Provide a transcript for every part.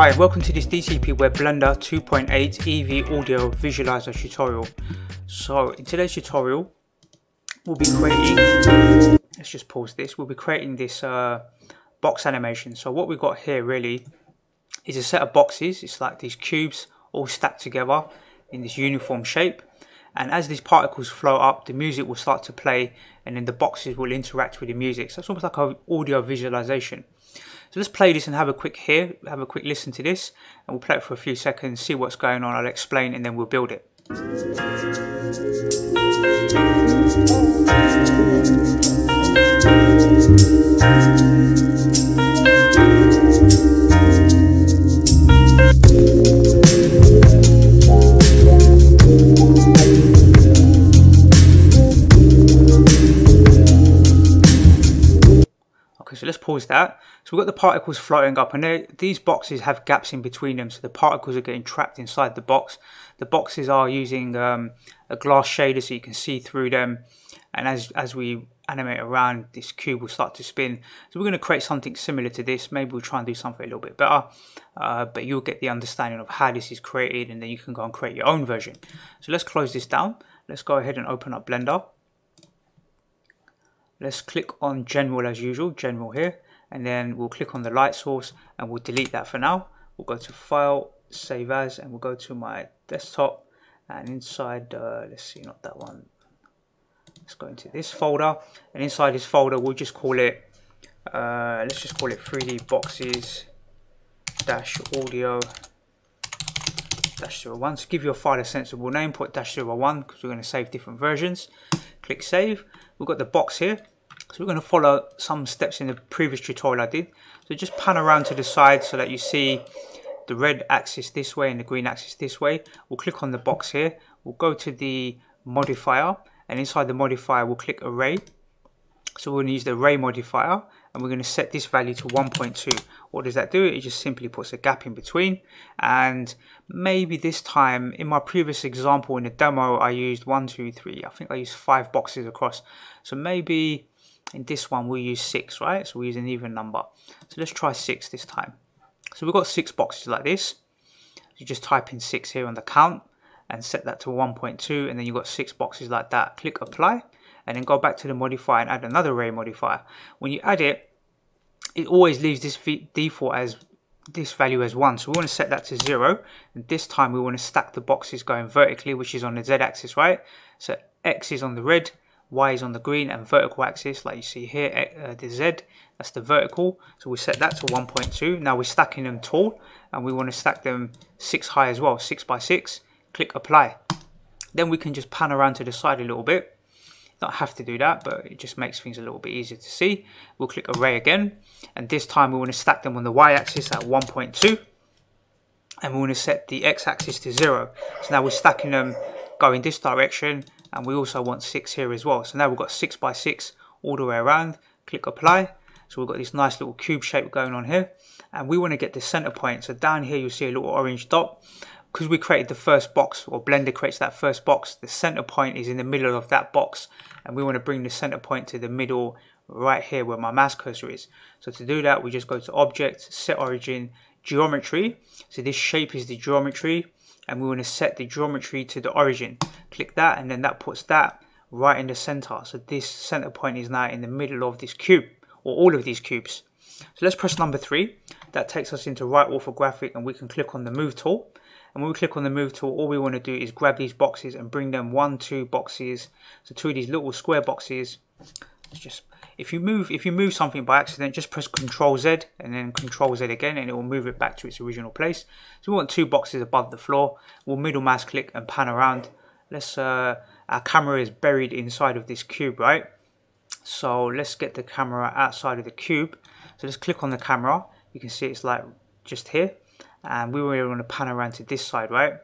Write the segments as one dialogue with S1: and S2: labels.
S1: Hi, welcome to this DCP Web Blender 2.8 Eevee Audio Visualiser tutorial. So in today's tutorial, we'll be creating, let's just pause this, we'll be creating this box animation. So what we've got here really is a set of boxes. It's like these cubes all stacked together in this uniform shape. And as these particles float up, the music will start to play and then the boxes will interact with the music. So it's almost like an audio visualization. So let's play this and have a quick listen to this, and we'll play it for a few seconds, see what's going on, I'll explain, and then we'll build it. Okay, so let's pause that. So we've got the particles floating up, and these boxes have gaps in between them, so the particles are getting trapped inside the box. The boxes are using a glass shader so you can see through them, and as we animate around, this cube will start to spin. So we're going to create something similar to this. Maybe we'll try and do something a little bit better, but you'll get the understanding of how this is created, and then you can go and create your own version. So let's close this down. Let's go ahead and open up Blender. Let's click on General as usual, General here, and then we'll click on the light source and we'll delete that for now. We'll go to File, Save As, and we'll go to my desktop, and inside, let's see, not that one. Let's go into this folder, and inside this folder we'll just call it, let's just call it 3D Boxes -audio -01. So give your file a sensible name, put -01 because we're going to save different versions. Click Save. We've got the box here, so we're going to follow some steps in the previous tutorial I did. So just pan around to the side so that you see the red axis this way and the green axis this way. We'll click on the box here, we'll go to the modifier, and inside the modifier we'll click Array. So we're going to use the Array Modifier, and we're going to set this value to 1.2. What does that do? It just simply puts a gap in between, and maybe this time, in my previous example in the demo, I used 1, 2, 3, I think I used 5 boxes across. So maybe in this one we'll use 6, right? So we'll use an even number. So let's try 6 this time. So we've got 6 boxes like this. You just type in 6 here on the count and set that to 1.2, and then you've got 6 boxes like that. Click Apply, and then go back to the modifier and add another Array Modifier. When you add it, it always leaves this default as this value as 1. So we want to set that to 0, and this time we want to stack the boxes going vertically, which is on the Z axis, right? So X is on the red, Y is on the green, and vertical axis, like you see here, the Z, that's the vertical. So we set that to 1.2. Now we're stacking them tall, and we want to stack them 6 high as well, 6 by 6. Click Apply. Then we can just pan around to the side a little bit. Not have to do that, but it just makes things a little bit easier to see. We'll click Array again, and this time we want to stack them on the Y axis at 1.2, and we want to set the X axis to 0. So now we're stacking them going this direction, and we also want 6 here as well. So now we've got 6 by 6 all the way around. Click Apply. So we've got this nice little cube shape going on here, and we want to get the center point. So down here you'll see a little orange dot. Because we created the first box, or Blender creates that first box, the center point is in the middle of that box, and we want to bring the center point to the middle right here where my mouse cursor is. So to do that, we just go to Object, Set Origin, Geometry. So this shape is the geometry, and we want to set the geometry to the origin. Click that, and then that puts that right in the center. So this center point is now in the middle of this cube, or all of these cubes. So let's press number 3. That takes us into right orthographic, and we can click on the Move tool. And when we click on the Move tool, all we want to do is grab these boxes and bring them 1, 2 boxes. So 2 of these little square boxes. It's just if you move something by accident, just press Ctrl Z and then Ctrl Z again, and it will move it back to its original place. So we want 2 boxes above the floor. We'll middle mouse click and pan around. Let's our camera is buried inside of this cube, right? So let's get the camera outside of the cube. So let's click on the camera. You can see it's like just here. And we really want to pan around to this side, right?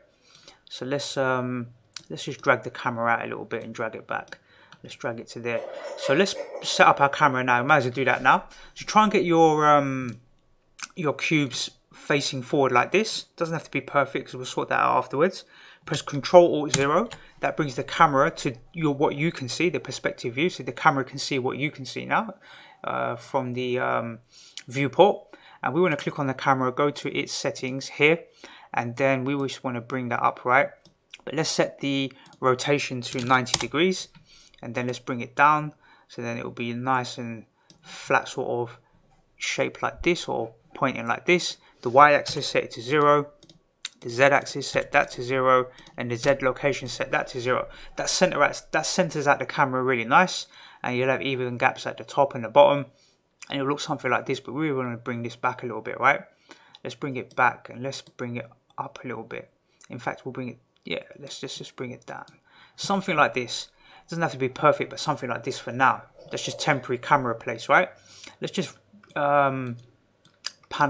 S1: So let's just drag the camera out a little bit and drag it back. Let's drag it to there. So let's set up our camera now. Might as well do that now. So try and get your cubes facing forward like this. Doesn't have to be perfect because we'll sort that out afterwards. Press Ctrl-Alt-0. That brings the camera to what you can see, the perspective view. So the camera can see what you can see now from the viewport. and we want to click on the camera, go to its settings here, and then we just want to bring that up, right? But let's set the rotation to 90 degrees, and then let's bring it down, so then it will be nice and flat sort of shape like this, or pointing like this. The y-axis set it to 0, the z-axis set that to 0, and the z location set that to 0. That centers out the camera really nice, and you'll have even gaps at the top and the bottom, and it'll look something like this. But we want to bring this back a little bit, right? Let's bring it back, and let's bring it up a little bit. In fact, we'll bring it, yeah, let's just bring it down, something like this. It doesn't have to be perfect, but something like this for now. That's just temporary camera place, right? Let's just pan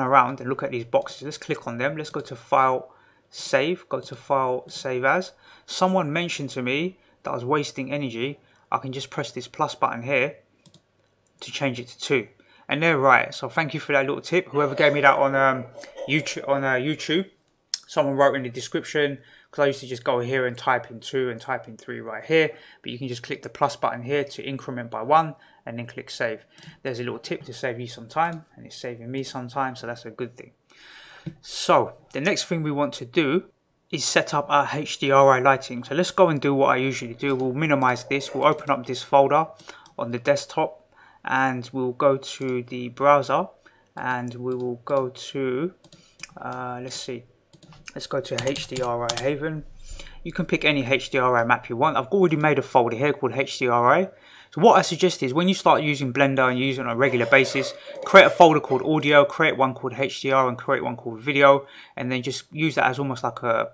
S1: around and look at these boxes. Let's click on them. Let's go to File, Save. Go to File, Save As. Someone mentioned to me that I was wasting energy. I can just press this plus button here to change it to 2. And they're right. So thank you for that little tip. Whoever gave me that on YouTube. Someone wrote in the description, because I used to just go here and type in 2 and type in 3 right here, but you can just click the plus button here to increment by 1 and then click save. There's a little tip to save you some time, and it's saving me some time, so that's a good thing. So the next thing we want to do is set up our HDRI lighting. So let's go and do what I usually do. We'll minimize this, we'll open up this folder on the desktop, and we'll go to the browser, and we will go to let's go to HDRI Haven. You can pick any HDRI map you want. I've already made a folder here called HDRI. So what I suggest is when you start using Blender and use it on a regular basis, create a folder called audio, create one called HDR, and create one called video, and then just use that as almost like a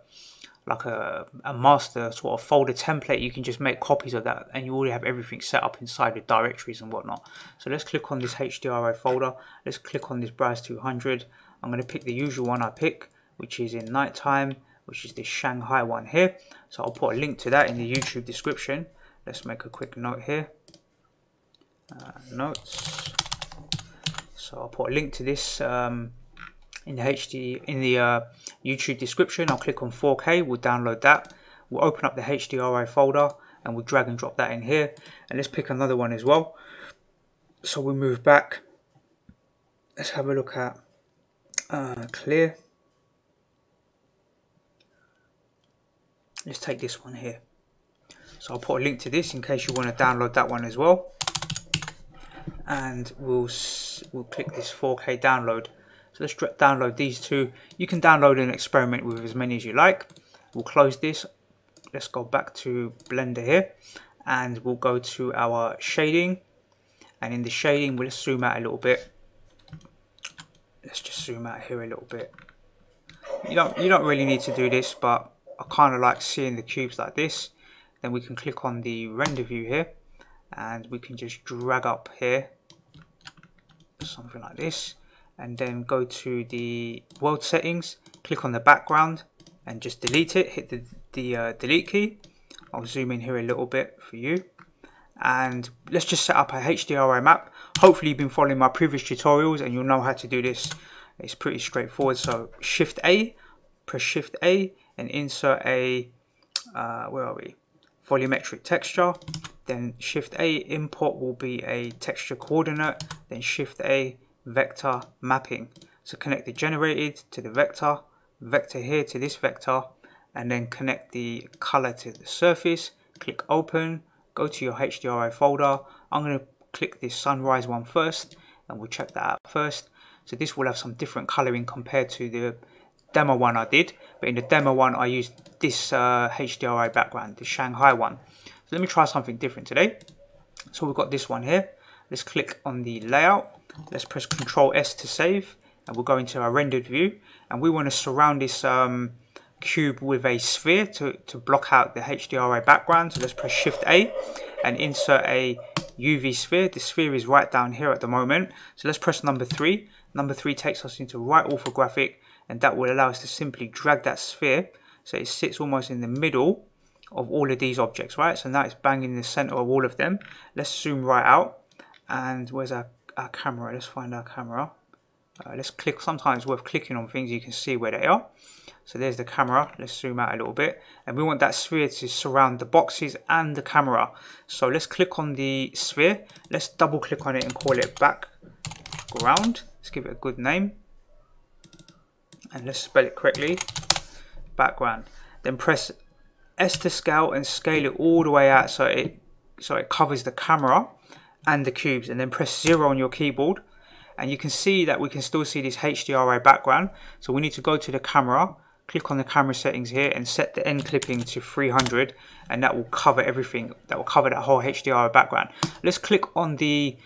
S1: master sort of folder template. You can just make copies of that, and you already have everything set up inside the directories and whatnot. So let's click on this HDRI folder. Let's click on this Browse 200. I'm going to pick the usual one I pick, which is in nighttime, which is this Shanghai one here. So I'll put a link to that in the YouTube description. Let's make a quick note here. Notes. So I'll put a link to this in the YouTube description. I'll click on 4K. We'll download that. We'll open up the HDRI folder and we'll drag and drop that in here. And let's pick another one as well. So we'll move back. Let's have a look at clear. Let's take this one here. So I'll put a link to this in case you want to download that one as well. And we'll click this 4K download. So let's download these two. You can download and experiment with as many as you like. We'll close this. Let's go back to Blender here, and we'll go to our shading. And in the shading, we'll zoom out a little bit. Let's just zoom out here a little bit. You don't really need to do this, but I kind of like seeing the cubes like this. Then we can click on the render view here, and we can just drag up here, something like this, and then go to the world settings, click on the background, and just delete it. Hit the delete key. I'll zoom in here a little bit for you, and let's just set up a HDRI map. Hopefully you've been following my previous tutorials and you'll know how to do this. It's pretty straightforward. So Shift A, press Shift A, and insert a where are we? Volumetric texture. Then Shift A, import will be a texture coordinate. Then Shift A, vector mapping. So connect the generated to the vector, vector here to this vector, and then connect the color to the surface. Click open, go to your HDRI folder. I'm going to click this sunrise one first, and we'll check that out first. So this will have some different coloring compared to the demo one I did, but in the demo one I used this HDRI background, the Shanghai one. So let me try something different today. So we've got this one here. Let's click on the layout. Let's press Ctrl S to save, and we'll go into our rendered view, and we want to surround this cube with a sphere to block out the HDRI background. So let's press Shift A and insert a UV sphere. The sphere is right down here at the moment. So let's press number 3. Number 3 takes us into right orthographic, and that will allow us to simply drag that sphere so it sits almost in the middle of all of these objects, right? So now it's bang in the center of all of them. Let's zoom right out, and where's our camera? Let's find our camera. Let's click. Sometimes it's worth clicking on things, you can see where they are. So there's the camera. Let's zoom out a little bit, and we want that sphere to surround the boxes and the camera. So let's click on the sphere. Let's double click on it and call it background. Let's give it a good name. and let's spell it correctly, background. Then press S to scale and scale it all the way out so it covers the camera and the cubes, and then press 0 on your keyboard, and you can see that we can still see this HDRI background. So we need to go to the camera, click on the camera settings here and set the end clipping to 300, and that will cover everything. That will cover that whole HDRI background. Let's click on the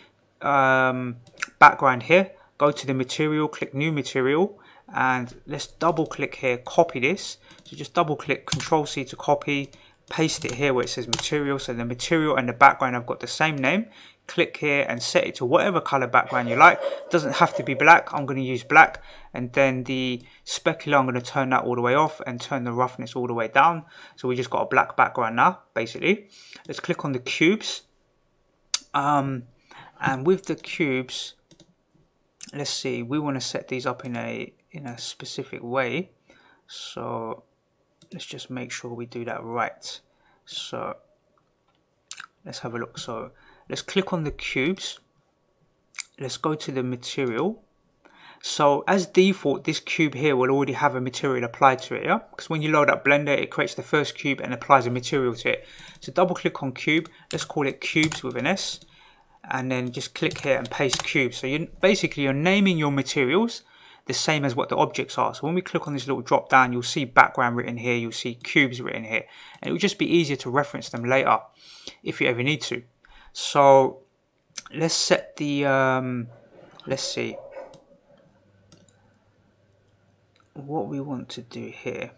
S1: background here, go to the material, click new material, and let's double click here, copy this. So just double click, Control C to copy, paste it here where it says material. So the material and the background have got the same name. Click here and set it to whatever color background you like. It doesn't have to be black. I'm going to use black. And then the specular, I'm going to turn that all the way off and turn the roughness all the way down. So we just got a black background now, basically. Let's click on the cubes. And with the cubes, let's see, we want to set these up in a specific way. So let's just make sure we do that right. So let's have a look. So let's click on the cubes. Let's go to the material. So as default, this cube here will already have a material applied to it, yeah? Because when you load up Blender, it creates the first cube and applies a material to it. So double click on cube. Let's call it cubes with an S. And then just click here and paste cubes. So you're naming your materials the same as what the objects are. So when we click on this little drop down, you'll see background written here, you'll see cubes written here, and it will just be easier to reference them later if you ever need to. So let's set the let's see what we want to do here.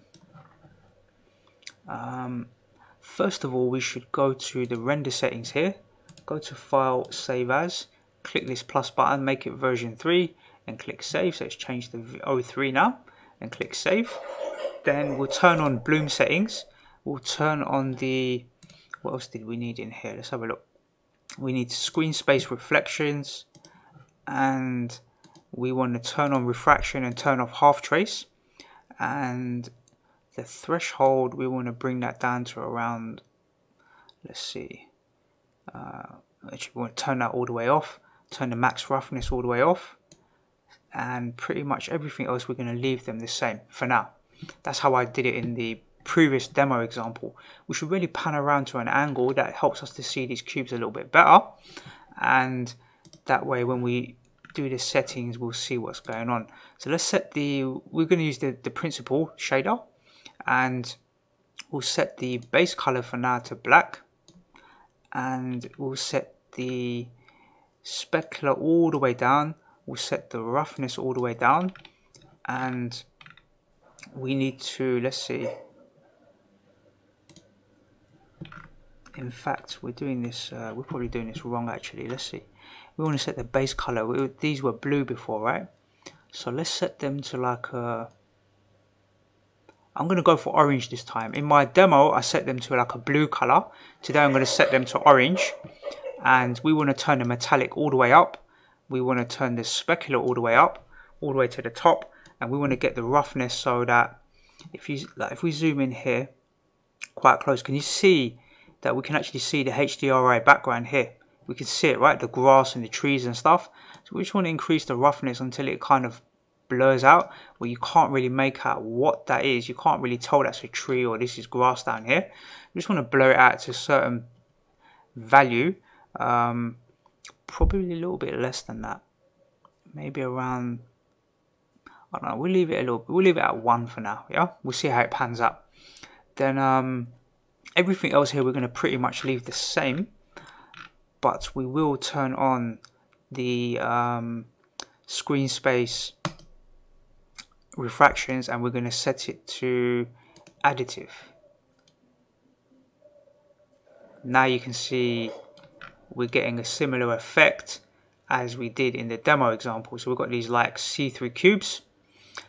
S1: First of all, we should go to the render settings here, go to file, save as, click this plus button, make it version 3, and click save. So it's changed to 03 now, and click save. Then we'll turn on bloom settings. We'll turn on the, what else did we need in here? Let's have a look. We need screen space reflections, and we want to turn on refraction and turn off half trace, and the threshold we want to bring that down to around, let's see, actually we want to turn that all the way off, turn the max roughness all the way off, and pretty much everything else we're going to leave them the same for now. That's how I did it in the previous demo example. We should really pan around to an angle that helps us to see these cubes a little bit better, and that way when we do the settings we'll see what's going on. So let's set we're going to use the principal shader, and we'll set the base color for now to black, and we'll set the specular all the way down, we'll set the roughness all the way down, and we need to, let's see, in fact we're doing this, we're probably doing this wrong actually. Let's see, we want to set the base color, these were blue before, right? So let's set them to like a, I'm going to go for orange this time. In my demo I set them to like a blue color. Today I'm going to set them to orange, and we want to turn the metallic all the way up, we want to turn the specular all the way up, all the way to the top, and we want to get the roughness so that if we zoom in here quite close, can you see that we can actually see the HDRI background here? We can see it, right? The grass and the trees and stuff. So we just want to increase the roughness until it kind of blurs out, where you can't really make out what that is. You can't really tell that's a tree or this is grass down here. We just want to blur it out to a certain value, probably a little bit less than that, maybe around, I don't know, we'll leave it at 1 for now. Yeah, we'll see how it pans out. Then everything else here we're going to pretty much leave the same, but we will turn on the screen space refractions, and we're going to set it to additive. Now you can see we're getting a similar effect as we did in the demo example. So we've got these like see-through cubes,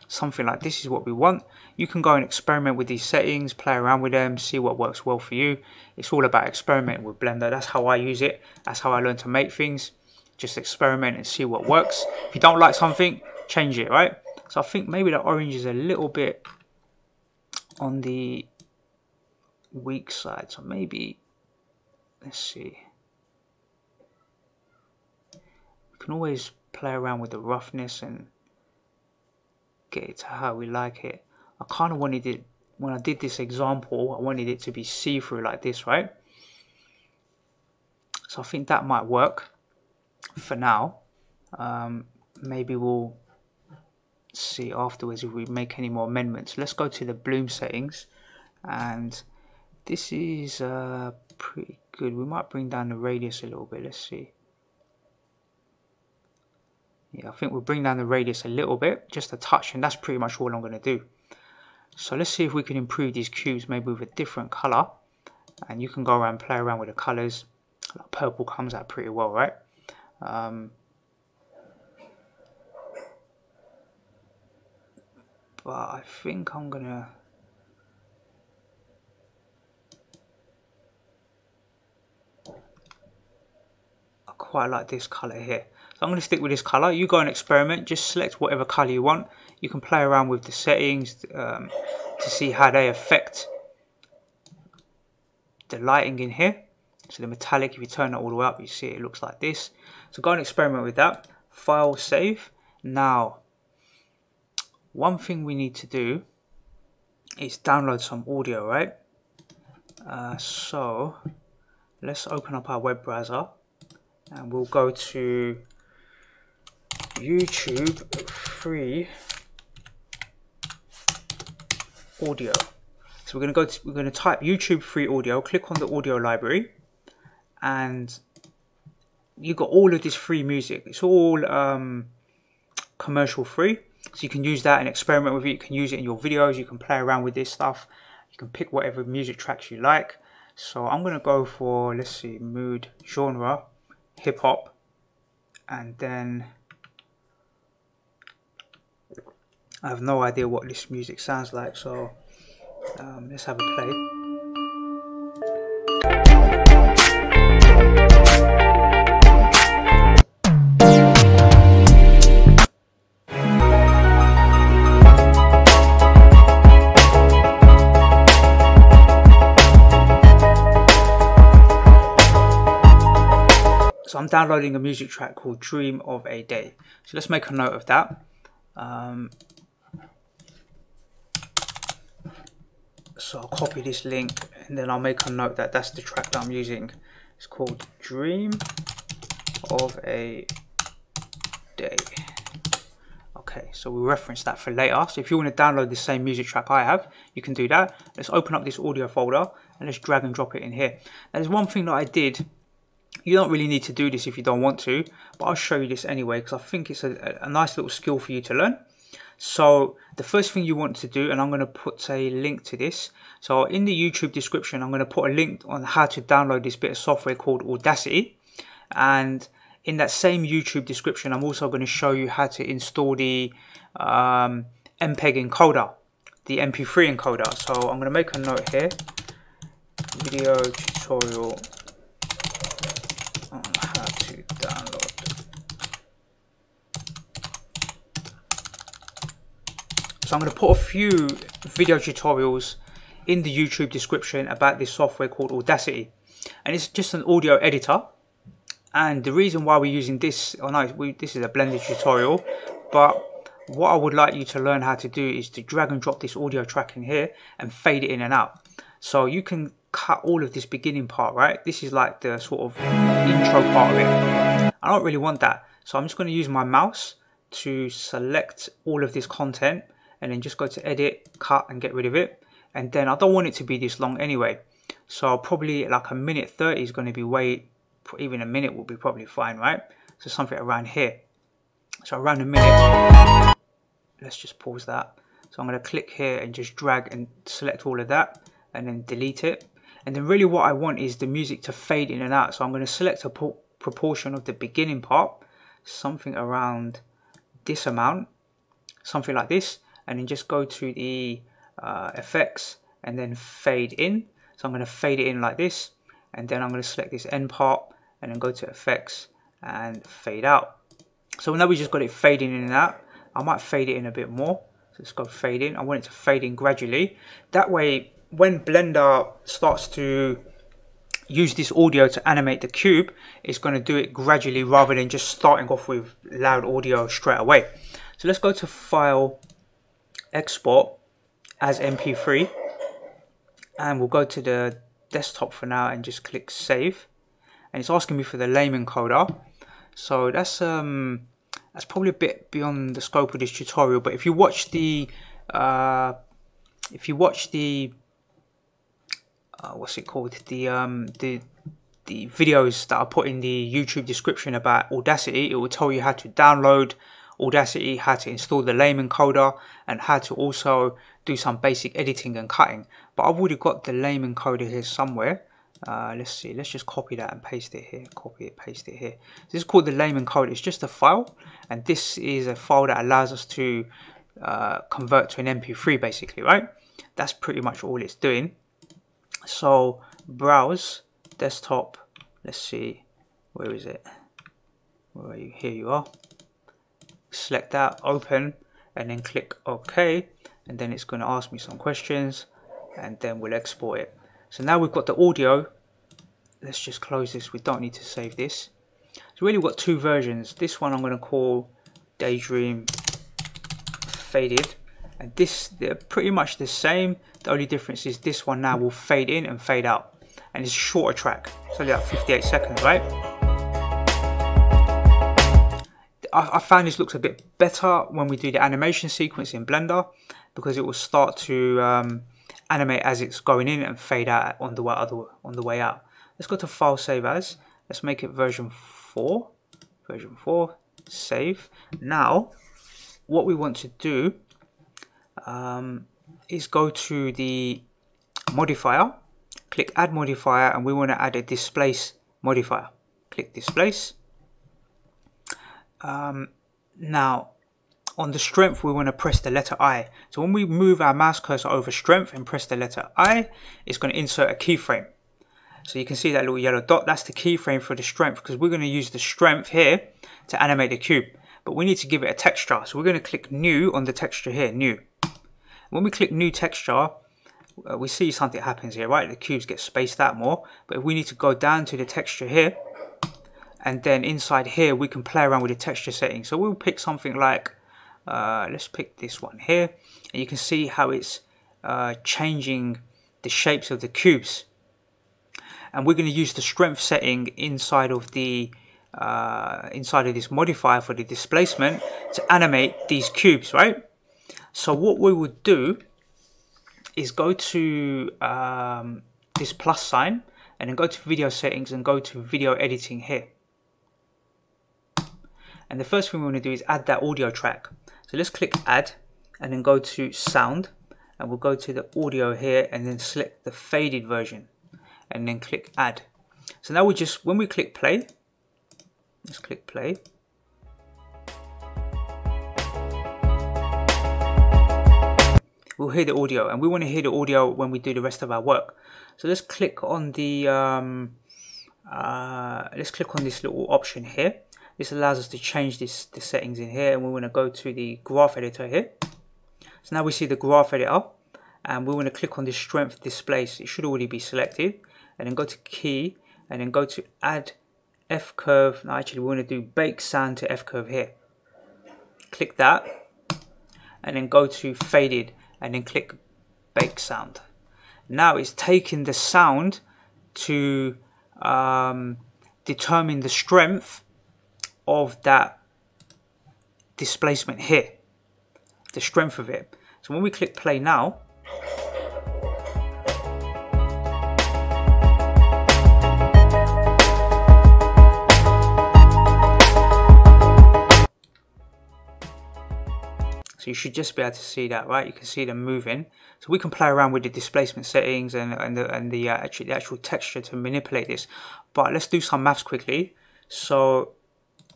S1: something like this is what we want. You can go and experiment with these settings, play around with them, see what works well for you. It's all about experimenting with Blender. That's how I use it. That's how I learn to make things. Just experiment and see what works. If you don't like something, change it, right? So I think maybe the orange is a little bit on the weak side. So maybe, let's see. We can always play around with the roughness, and get it to how we like it. I kind of wanted it, when I did this example, I wanted it to be see-through like this, right? So I think that might work for now. Maybe we'll see afterwards if we make any more amendments. Let's go to the bloom settings, and this is pretty good. We might bring down the radius a little bit. Let's see. Yeah, I think we'll bring down the radius a little bit, just a touch, and that's pretty much all I'm going to do. So let's see if we can improve these cubes maybe with a different color, and you can go around, play around with the colors. Like purple comes out pretty well, right? But I think I'm gonna I quite like this color here. So I'm going to stick with this color. You go and experiment, just select whatever color you want. You can play around with the settings to see how they affect the lighting in here. So the metallic, if you turn it all the way up, you see it looks like this. So go and experiment with that. File, save. Now, one thing we need to do is download some audio, right? So let's open up our web browser, and we'll go to YouTube free audio. So we're going to type YouTube free audio, click on the audio library, and you got all of this free music. It's all commercial free, so you can use that and experiment with it. You can use it in your videos, you can play around with this stuff, you can pick whatever music tracks you like. So I'm going to go for, let's see, mood, genre, hip hop, and then I have no idea what this music sounds like, so let's have a play. So I'm downloading a music track called Dream of a Day. So let's make a note of that. So I'll copy this link, and then I'll make a note that that's the track that I'm using. It's called Dream of a Day. Okay, so we'll reference that for later. So if you want to download the same music track I have, you can do that. Let's open up this audio folder and let's drag and drop it in here. Now, there's one thing that I did. You don't really need to do this if you don't want to, but I'll show you this anyway because I think it's a nice little skill for you to learn. So the first thing you want to do, and I'm going to put a link to this. So in the YouTube description, I'm going to put a link on how to download this bit of software called Audacity. And in that same YouTube description, I'm also going to show you how to install the MPEG encoder, the MP3 encoder. So I'm going to make a note here, video tutorial on how to download. So I'm going to put a few video tutorials in the YouTube description about this software called Audacity, and it's just an audio editor. And the reason why we're using this, this is a blended tutorial, but what I would like you to learn how to do is to drag and drop this audio track in here and fade it in and out. So you can cut all of this beginning part, right? This is like the sort of intro part of it. I don't really want that, so I'm just going to use my mouse to select all of this content and then just go to edit, cut, and get rid of it. And then I don't want it to be this long anyway, so probably like 1:30 is going to be even a minute will be probably fine, right? So something around here, so around a minute. Let's just pause that. So I'm going to click here and just drag and select all of that and then delete it. And then really what I want is the music to fade in and out. So I'm going to select a proportion of the beginning part, something around this amount, something like this, and then just go to the effects and then fade in. So I'm going to fade it in like this, and then I'm going to select this end part and then go to effects and fade out. So now we just got it fading in and out. I might fade it in a bit more. So let's go fade in. I want it to fade in gradually. That way, when Blender starts to use this audio to animate the cube, it's going to do it gradually rather than just starting off with loud audio straight away. So let's go to File, export as MP3, and we'll go to the desktop for now and just click save. And it's asking me for the lame encoder, so that's probably a bit beyond the scope of this tutorial. But if you watch the what's it called, the videos that I put in the YouTube description about Audacity, it will tell you how to download Audacity, how to install the lame encoder, and how to also do some basic editing and cutting. But I've already got the lame encoder here somewhere. Let's see, let's just copy that and paste it here, copy it, paste it here. This is called the lame encoder. It's just a file, and this is a file that allows us to convert to an MP3 basically, right? That's pretty much all it's doing. So browse desktop, let's see, where is it, where are you, here you are. Select that, open, and then click OK, and then it's going to ask me some questions, and then we'll export it. So now we've got the audio. Let's just close this, we don't need to save this. So really we've got two versions. This one I'm going to call Daydream Faded, and this, they're pretty much the same. The only difference is this one now will fade in and fade out, and it's a shorter track. It's only like 58 seconds, right? I found this looks a bit better when we do the animation sequence in Blender, because it will start to animate as it's going in and fade out on the way out. Let's go to File, Save As. Let's make it version 4. Version 4. Save. Now, what we want to do is go to the modifier. Click Add Modifier, and we want to add a Displace modifier. Click Displace. Now, on the strength, we want to press the letter I. So when we move our mouse cursor over strength and press the letter I, it's going to insert a keyframe. So you can see that little yellow dot, that's the keyframe for the strength, because we're going to use the strength here to animate the cube. But we need to give it a texture. So we're going to click New on the texture here, New. When we click New Texture, we see something happens here, right? The cubes get spaced out more. But we need to go down to the texture here, and then inside here we can play around with the texture settings. So we'll pick something like, let's pick this one here, and you can see how it's changing the shapes of the cubes. And we're going to use the strength setting inside of the this modifier for the displacement to animate these cubes, right? So what we would do is go to this plus sign, and then go to video settings and go to video editing here. And the first thing we want to do is add that audio track. So let's click add, and then go to sound, and we'll go to the audio here, and then select the faded version, and then click add. So now when we click play, let's click play. We'll hear the audio, and we want to hear the audio when we do the rest of our work. So let's click on the this little option here. This allows us to change the settings in here, and we want to go to the graph editor here. So now we see the graph editor, and we want to click on the strength displace. It should already be selected, and then go to key, and then go to add F curve. Now actually we want to do bake sound to F curve here. Click that, and then go to faded, and then click bake sound. Now it's taking the sound to determine the strength of that displacement here, the strength of it. So when we click play now, so you should just be able to see that, right? You can see them moving. So we can play around with the displacement settings and the actual texture to manipulate this. But let's do some maths quickly. So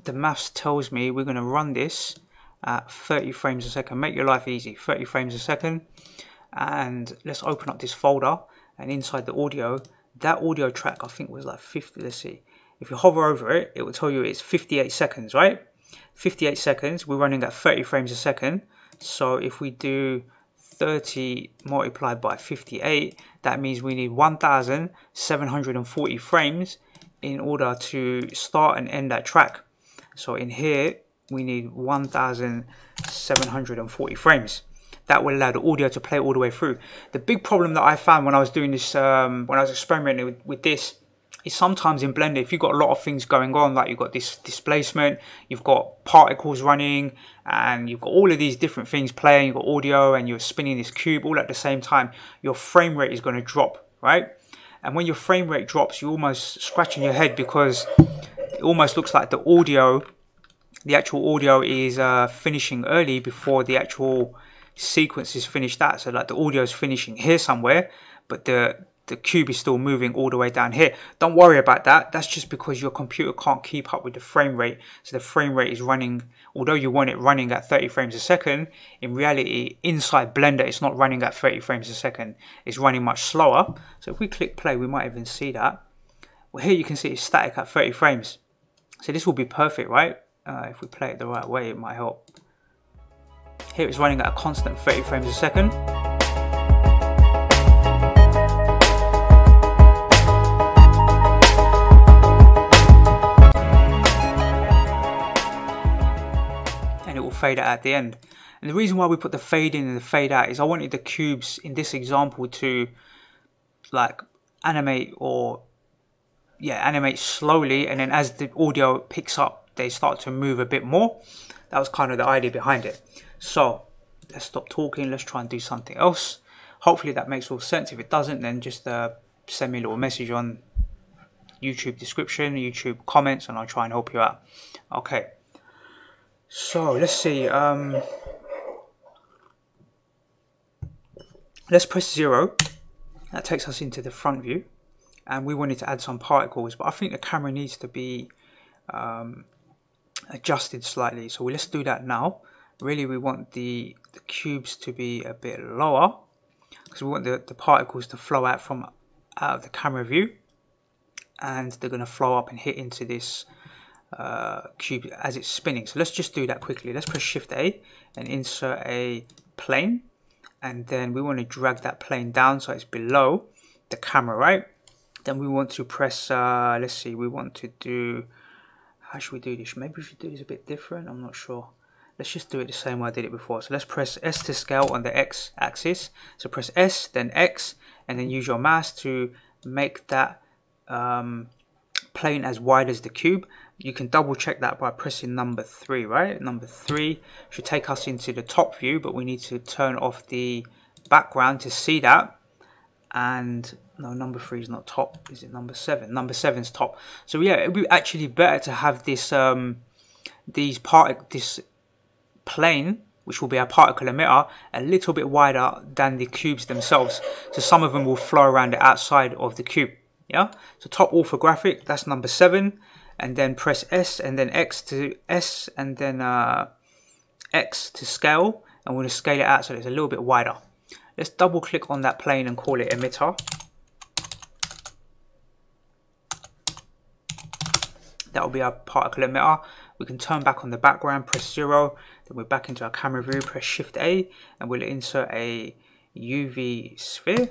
S1: the maths tells me we're going to run this at 30 frames a second. Make your life easy, 30 frames a second. And let's open up this folder, and inside the audio, that audio track I think was like 50. Let's see. If you hover over it, it will tell you it's 58 seconds, right? 58 seconds. We're running at 30 frames a second. So if we do 30 multiplied by 58, that means we need 1,740 frames in order to start and end that track. So in here we need 1,740 frames. that will allow the audio to play all the way through. The big problem that I found when I was doing this, when I was experimenting with this, is sometimes in Blender, if you've got a lot of things going on, like you've got this displacement, you've got particles running, and you've got all of these different things playing, you've got audio, and you're spinning this cube all at the same time, your frame rate is going to drop, right? And when your frame rate drops, you're almost scratching your head, because it almost looks like the audio, the actual audio is finishing early before the actual sequence is finished at. So like the audio is finishing here somewhere, but the cube is still moving all the way down here. Don't worry about that. That's just because your computer can't keep up with the frame rate. So the frame rate is running, although you want it running at 30 frames a second, in reality, inside Blender, it's not running at 30 frames a second. It's running much slower. So if we click play, we might even see that. Well, here you can see it's static at 30 frames. So this will be perfect, right? If we play it the right way, it might help. Here it's running at a constant 30 frames a second. Fade out at the end. And the reason why we put the fade in and the fade out is I wanted the cubes in this example to like animate slowly, and then as the audio picks up they start to move a bit more. That was kind of the idea behind it. So let's stop talking, let's try and do something else. Hopefully that makes all sense. If it doesn't, then just send me a little message on YouTube description, YouTube comments, and I'll try and help you out. Okay. So let's see, let's press 0, that takes us into the front view, and we wanted to add some particles, but I think the camera needs to be adjusted slightly, so let's do that now. Really we want the cubes to be a bit lower, because we want the particles to flow out of the camera view, and they're going to flow up and hit into this cube as it's spinning. So let's just do that quickly. Let's press Shift A and insert a plane, and then we want to drag that plane down so it's below the camera, right? Then we want to press let's see, we want to do, how should we do this? Maybe we should do this a bit different, I'm not sure. Let's just do it the same way I did it before. So let's press S to scale on the X axis. So press S, then X, and then use your mouse to make that plane as wide as the cube. You can double check that by pressing number 3, right? Number 3 should take us into the top view, but we need to turn off the background to see that. And no, number 3 is not top. Is it number 7? Number 7 is top. So yeah, it would be actually better to have this this plane, which will be our particle emitter, a little bit wider than the cubes themselves. So some of them will flow around the outside of the cube. Yeah. So top orthographic, that's number 7. And then press S and then X to S and then X to scale, and we're going to scale it out so it's a little bit wider. Let's double click on that plane and call it emitter. That will be our particle emitter. We can turn back on the background, press 0, then we're back into our camera view, press Shift A, and we'll insert a UV sphere.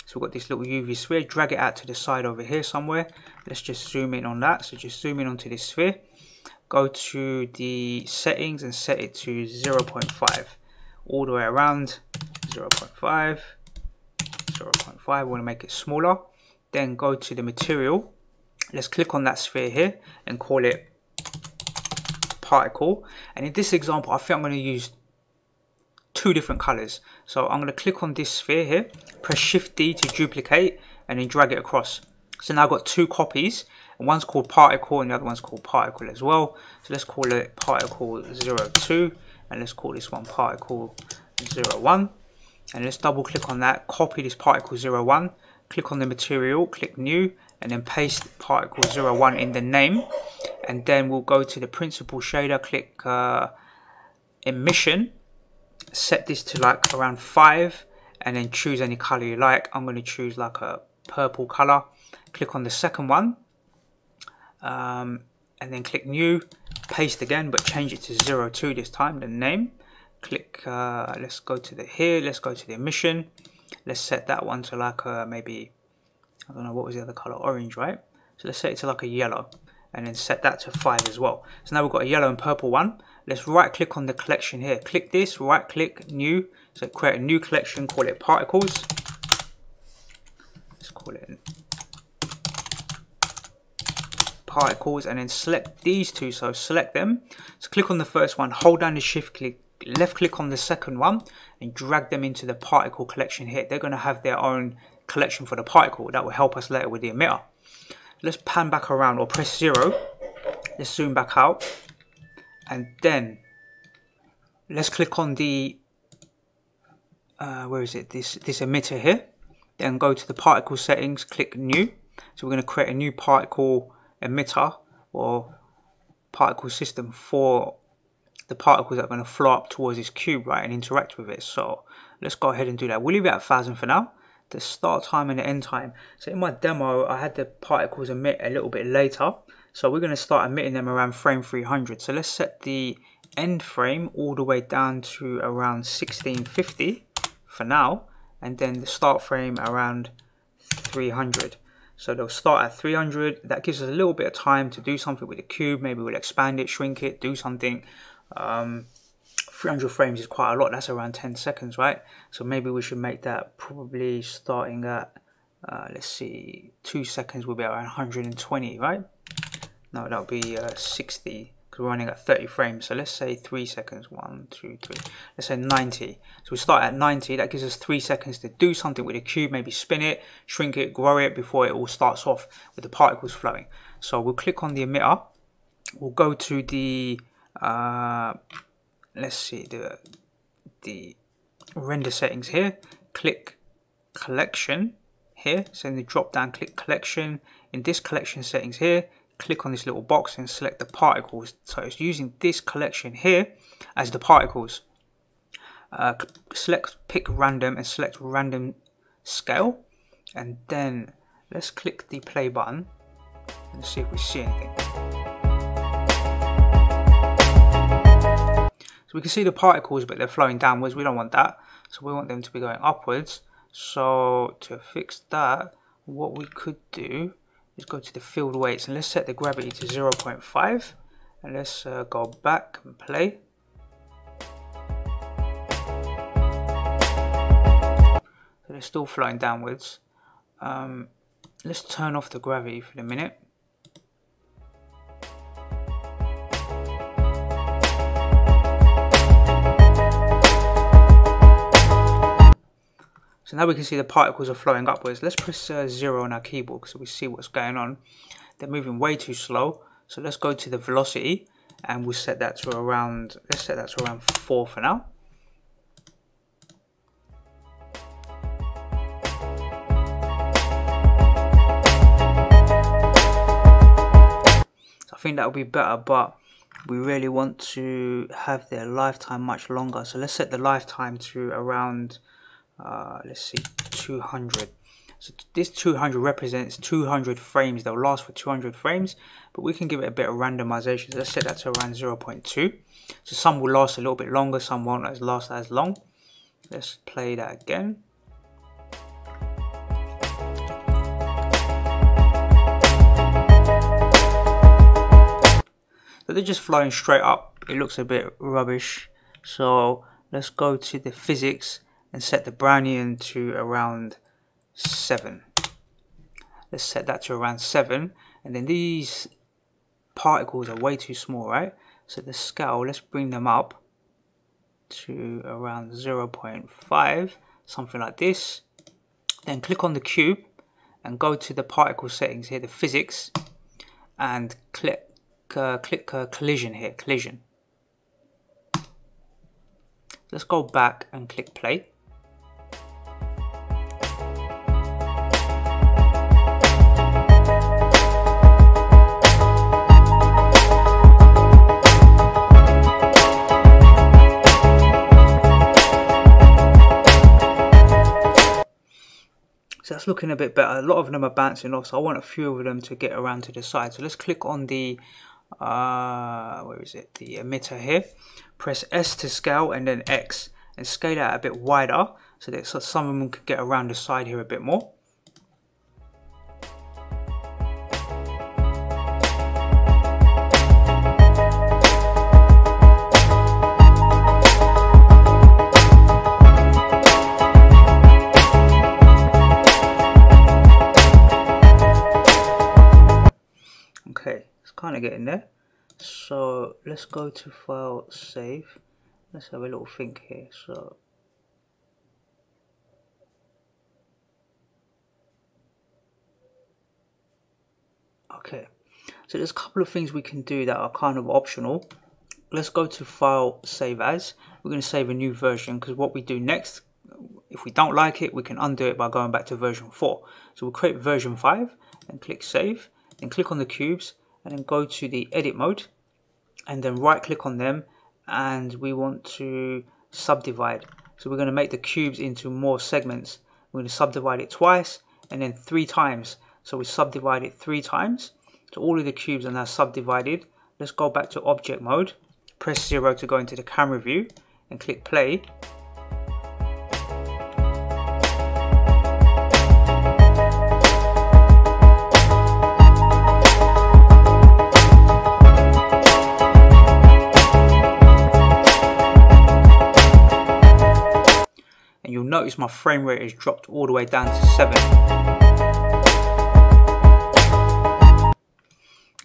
S1: So we've got this little UV sphere, drag it out to the side over here somewhere. Let's just zoom in on that. So just zoom in onto this sphere. Go to the settings and set it to 0.5. All the way around, 0.5, 0.5. We want to make it smaller. Then go to the material. Let's click on that sphere here and call it particle. And in this example, I think I'm going to use 2 different colors. So I'm going to click on this sphere here, press Shift D to duplicate, and then drag it across. So now I've got 2 copies, and one's called particle and the other one's called particle as well. So let's call it particle 02, and let's call this one particle 01. And let's double click on that, copy this particle 01, click on the material, click new, and then paste particle 01 in the name. And then we'll go to the principal shader, click emission, set this to like around 5, and then choose any color you like. I'm going to choose like a purple color. Click on the second one, and then click new, paste again, but change it to 02 this time, the name. Click let's go to the emission. Let's set that one to like maybe, I don't know, what was the other color? Orange, right? So let's set it to like a yellow, and then set that to 5 as well. So now we've got a yellow and purple one. Let's right click on the collection here. Click this, right click, new. So create a new collection, call it particles. Let's call it particles, and then select these two. So select them. So click on the first one, hold down the shift click, left click on the second one, and drag them into the particle collection here. They're going to have their own collection for the particle. That will help us later with the emitter. Let's pan back around or press 0. Let's zoom back out, and then let's click on the where is it, this emitter here. Then go to the particle settings, click new. So we're going to create a new particle emitter or particle system for the particles that are going to flow up towards this cube, right, and interact with it. So let's go ahead and do that. We'll leave it at 1000 for now. The start time and the end time. So in my demo, I had the particles emit a little bit later. So we're going to start emitting them around frame 300. So let's set the end frame all the way down to around 1650 for now. And then the start frame around 300. So they'll start at 300. That gives us a little bit of time to do something with the cube. Maybe we'll expand it, shrink it, do something. 300 frames is quite a lot. That's around 10 seconds, right? So maybe we should make that probably starting at, let's see, 2 seconds will be around 120, right? No, that'll be 60, because we're running at 30 frames. So let's say 3 seconds, 1, 2, 3. Let's say 90. So we start at 90. That gives us 3 seconds to do something with the cube, maybe spin it, shrink it, grow it before it all starts off with the particles flowing. So we'll click on the emitter. We'll go to the let's see, the render settings here. Click collection here. So in the drop down, click collection. In this collection settings here, click on this little box and select the particles. So it's using this collection here as the particles. Select pick random and select random scale, and then let's click the play button and see if we see anything. So we can see the particles, but they're flowing downwards. We don't want that. So we want them to be going upwards. So to fix that, what we could do is go to the field weights and let's set the gravity to 0.5. And let's go back and play. So they're still flowing downwards. Let's turn off the gravity for the minute. So now we can see the particles are flowing upwards. Let's press 0 on our keyboard so we see what's going on. They're moving way too slow. So let's go to the velocity and we'll set that to around, let's set that to around 4 for now. So I think that will be better, but we really want to have their lifetime much longer. So let's set the lifetime to around let's see, 200. So this 200 represents 200 frames. They'll last for 200 frames, but we can give it a bit of randomization. So let's set that to around 0.2. So some will last a little bit longer, some won't last as long. Let's play that again. So they're just flowing straight up. It looks a bit rubbish. So let's go to the physics and set the Brownian to around 7. Let's set that to around 7, and then these particles are way too small, right? So the scale, let's bring them up to around 0.5, something like this. Then click on the cube and go to the particle settings here, the physics, and click collision here, collision. Let's go back and click play. So that's looking a bit better. A lot of them are bouncing off, so I want a few of them to get around to the side. So let's click on the where is it? The emitter here. Press S to scale and then X, and scale it out a bit wider so that some of them could get around the side here a bit more. to get in there. So let's go to File, Save. Let's have a little think here. So okay, so there's a couple of things we can do that are kind of optional. Let's go to File, Save As. We're going to save a new version, because what we do next, if we don't like it, we can undo it by going back to version 4. So we'll create version 5 and click Save, then click on the cubes and then go to the Edit mode and then right click on them, and we want to subdivide. So we're going to make the cubes into more segments. We're going to subdivide it twice and then 3 times. So we subdivide it 3 times. So all of the cubes are now subdivided. Let's go back to object mode, press 0 to go into the camera view and click play. And you'll notice my frame rate has dropped all the way down to 7.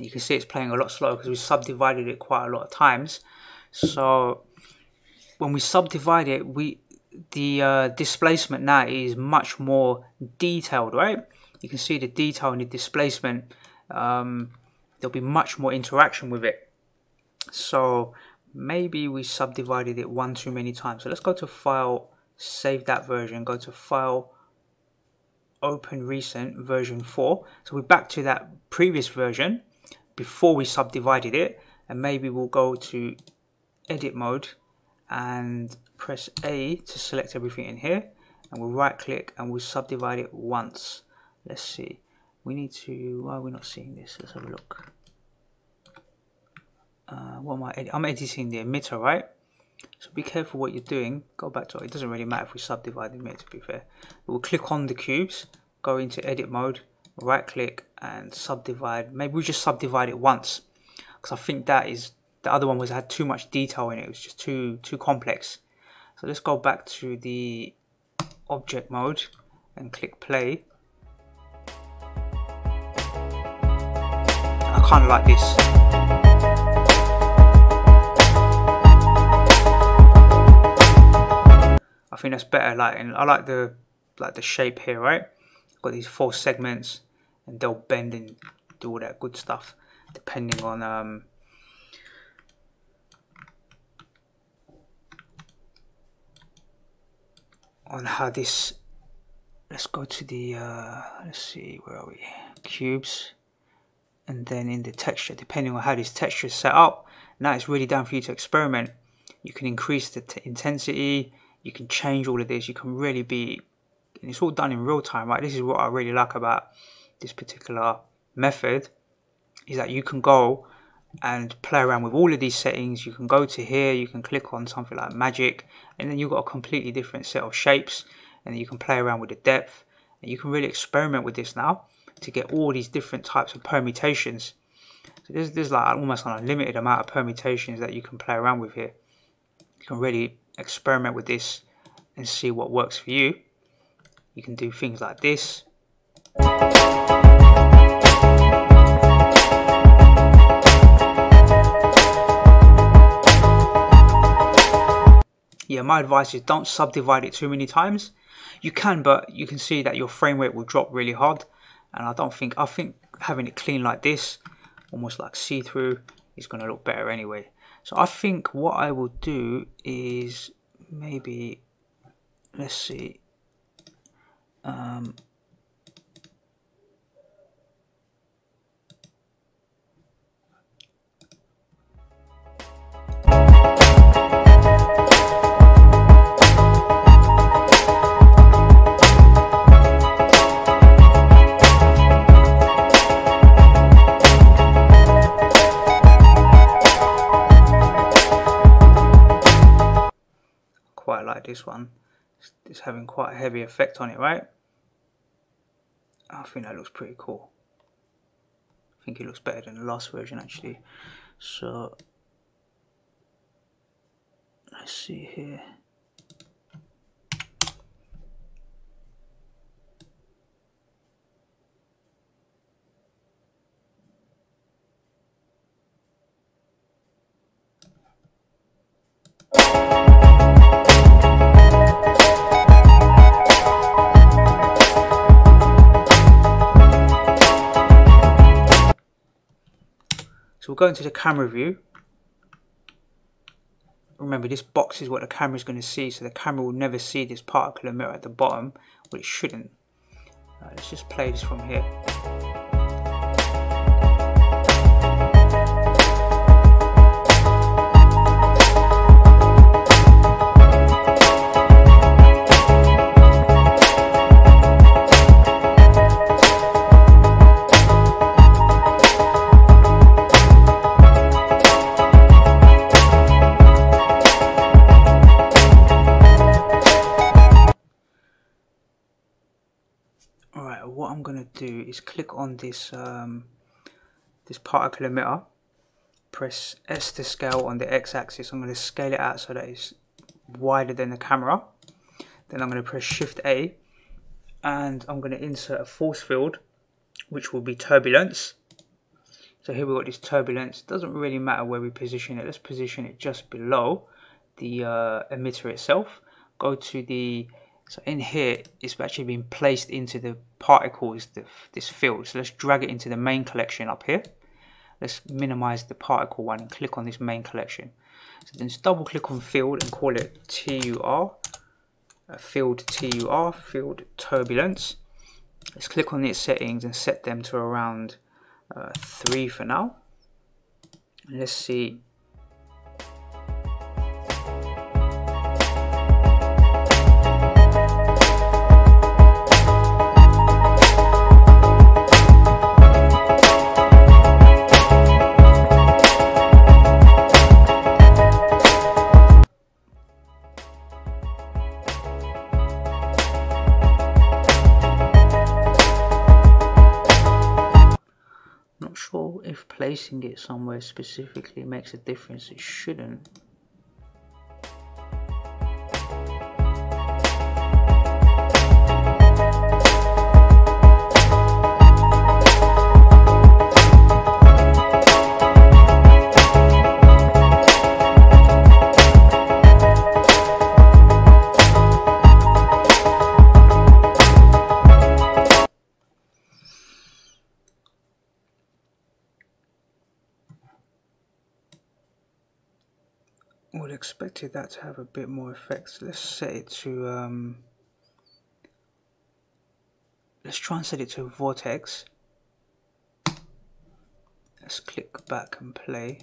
S1: You can see it's playing a lot slower because we subdivided it quite a lot of times. So when we subdivide it, the displacement now is much more detailed, right? You can see the detail in the displacement. There'll be much more interaction with it. So maybe we subdivided it one too many times. So let's go to File, save that version, go to File, Open Recent, version 4. So we're back to that previous version before we subdivided it, and maybe we'll go to Edit mode and press A to select everything in here, and we'll right click and we'll subdivide it once. Let's see, we need to, why are we not seeing this? Let's have a look. What am I editing? I'm editing the emitter, right? So be careful what you're doing. Go back to it. It doesn't really matter if we subdivide the emitter, to be fair. We'll click on the cubes, go into edit mode, right click and subdivide. Maybe we just subdivide it once, because I think that is, the other one had too much detail in it. It was just too complex. So let's go back to the object mode and click play. I kind of like this. I think that's better. And I like the shape here, right? Got these 4 segments, and they'll bend and do all that good stuff, depending on how this. Let's go to the let's see, where are we? Cubes, and then in the texture, depending on how this texture is set up. Now it's really down for you to experiment. You can increase the intensity. You can change all of this. You can really be, and it's all done in real time, right? This is what I really like about this particular method, is that you can go and play around with all of these settings. You can go to here, you can click on something like magic, and then you've got a completely different set of shapes, and you can play around with the depth, and you can really experiment with this now to get all these different types of permutations. So there's like almost an unlimited amount of permutations that you can play around with here. You can really experiment with this and see what works for you. You can do things like this. Yeah, my advice is don't subdivide it too many times. You can, but you can see that your frame rate will drop really hard, and I think having it clean like this, almost like see-through, is going to look better anyway. So I think what I will do is maybe, let's see, quite like this one. It's having quite a heavy effect on it, right? I think that looks pretty cool. I think it looks better than the last version actually. So let's see here. we'll go into the camera view. Remember, this box is what the camera is going to see, so the camera will never see this particle emitter at the bottom, but it shouldn't. Let's just play this from here. What I'm going to do is click on this this particle emitter, press S to scale on the x-axis. I'm going to scale it out so that it's wider than the camera. Then I'm going to press Shift A, and I'm going to insert a force field, which will be turbulence. So here we've got this turbulence. Doesn't really matter where we position it. Let's position it just below the emitter itself. Go to the, so in here it's actually been placed into the particles, this field. So let's drag it into the main collection up here. Let's minimize the particle one and click on this main collection. So then just double click on field and call it TUR, field TUR, field turbulence. Let's click on its settings and set them to around 3 for now. And let's see. Not sure if placing it somewhere specifically makes a difference. It shouldn't. Would have expected that to have a bit more effects. Let's set it to let's try and set it to a vortex. Let's click back and play.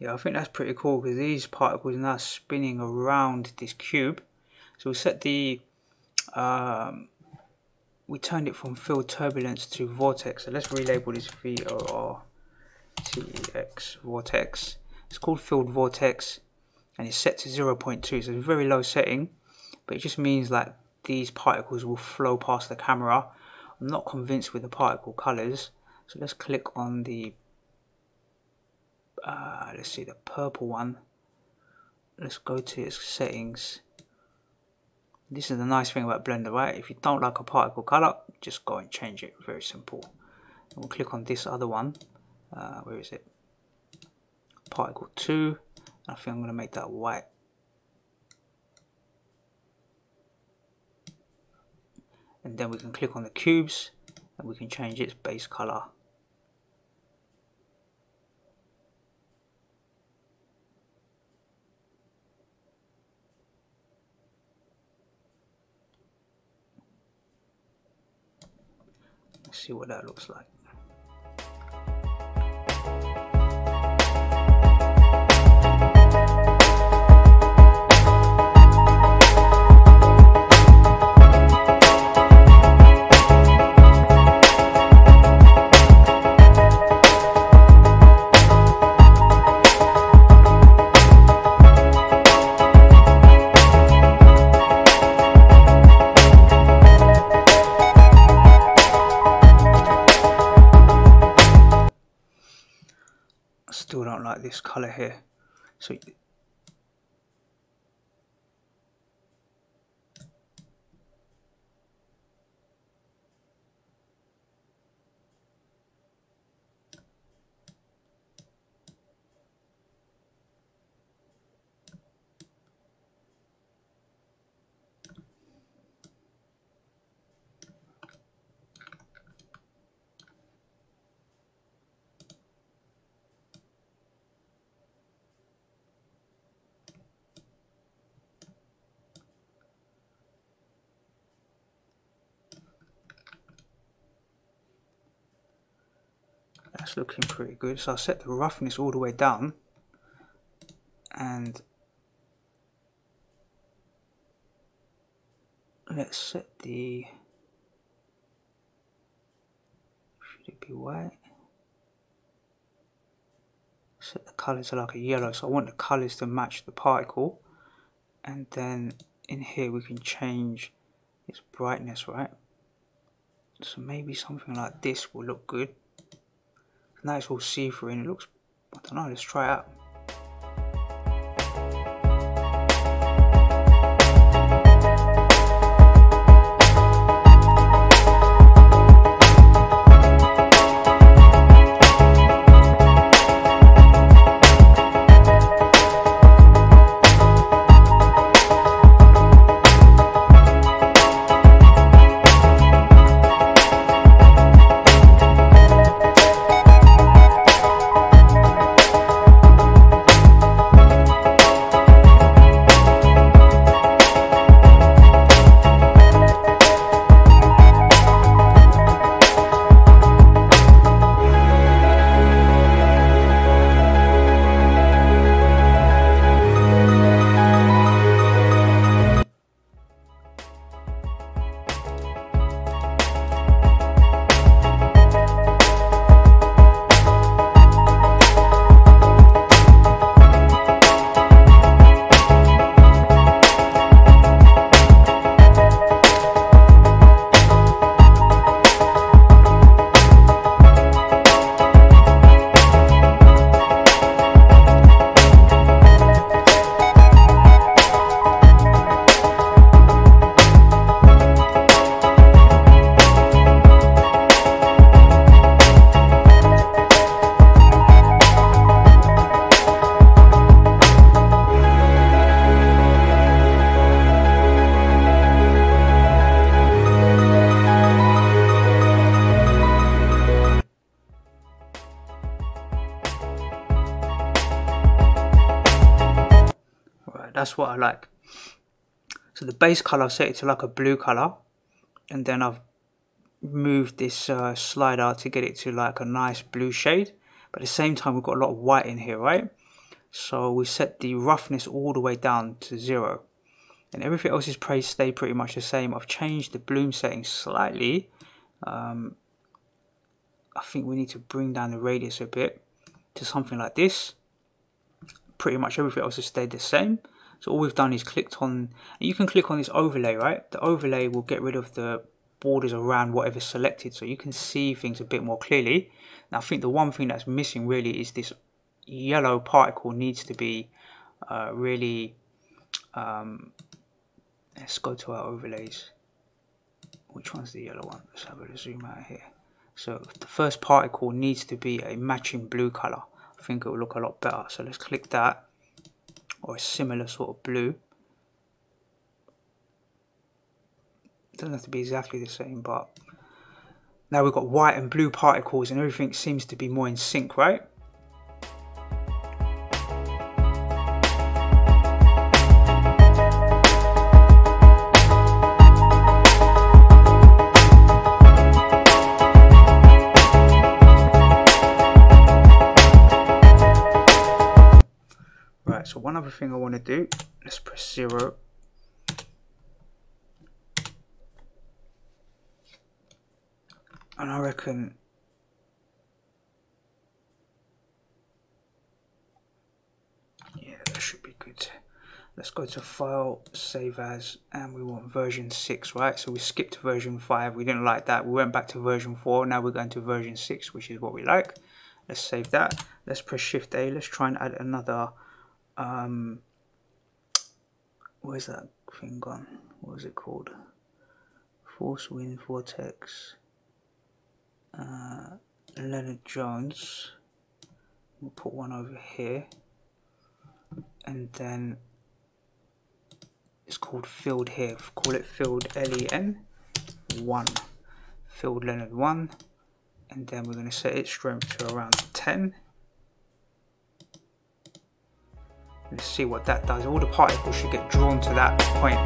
S1: I think that's pretty cool because these particles are now spinning around this cube. So we set the we turned it from field turbulence to vortex. So let's relabel this VORTEX vortex. It's called field vortex and it's set to 0.2. So it's a very low setting, but it just means like these particles will flow past the camera. I'm not convinced with the particle colors, so let's click on the let's see, the purple one. Let's go to its settings. This is the nice thing about Blender, right? If you don't like a particle color, just go and change it. Very simple. we'll click on this other one. Where is it? Particle 2. I think I'm going to make that white. And then we can click on the cubes and we can change its base color. Let's see what that looks like. Still don't like this color here, so that's looking pretty good. So I'll set the roughness all the way down, and let's set the, should it be white? Set the color to like a yellow, so I want the colors to match the particle. And then in here we can change its brightness, right? So maybe something like this will look good. Now it's all see-through and it looks, I don't know, let's try it out. That's what I like. So the base color I've set it to like a blue color, and then I've moved this slider to get it to like a nice blue shade, but at the same time we've got a lot of white in here, right? So we set the roughness all the way down to 0, and everything else is stayed pretty much the same. I've changed the bloom settings slightly. I think we need to bring down the radius a bit to something like this. Pretty much everything else has stayed the same. So all we've done is clicked on, and you can click on this overlay, right? The overlay will get rid of the borders around whatever's selected, so you can see things a bit more clearly. Now I think the one thing that's missing really is this yellow particle needs to be really, let's go to our overlays. Which one's the yellow one? Let's have a zoom out here. So the first particle needs to be a matching blue color. I think it will look a lot better. So let's click that, or a similar sort of blue. It doesn't have to be exactly the same, but now we've got white and blue particles and everything seems to be more in sync, right? Right, so one other thing I want to do, let's press 0. And I reckon that should be good. Let's go to File, Save As, and we want version 6, right? So we skipped version 5, we didn't like that. We went back to version 4, now we're going to version 6, which is what we like. Let's save that. Let's press Shift A. Let's try and add another, where's that thing gone? What was it called? Force Wind Vortex. Leonard Jones. We'll put one over here, and then it's called Field here. Call it Field LEN 1. Field Leonard 1, and then we're going to set its strength to around 10. Let's see what that does. All the particles should get drawn to that point.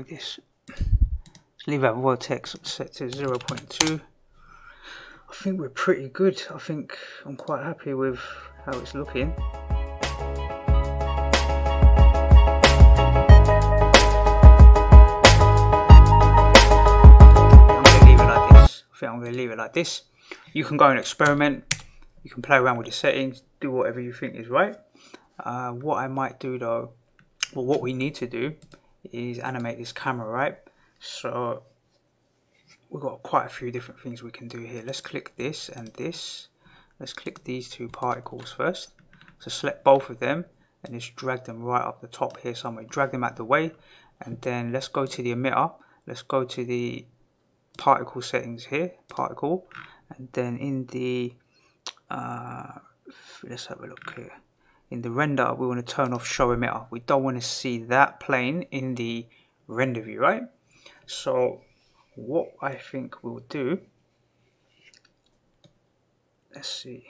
S1: This. Let's leave that vortex set to 0.2. I think we're pretty good. I think I'm quite happy with how it's looking. I'm going to leave it like this. I think I'm going to leave it like this. You can go and experiment. You can play around with the settings. Do whatever you think is right. What I might do though, well, what we need to do is animate this camera, right? So we've got quite a few different things we can do here. Let's click this and this. Let's click these two particles first. So select both of them and just drag them right up the top here somewhere. Drag them out the way, and then let's go to the emitter. Let's go to the particle settings here, particle, and then in the let's have a look here. In the render, we want to turn off show emitter. We don't want to see that plane in the render view, right? So what I think we'll do, let's see.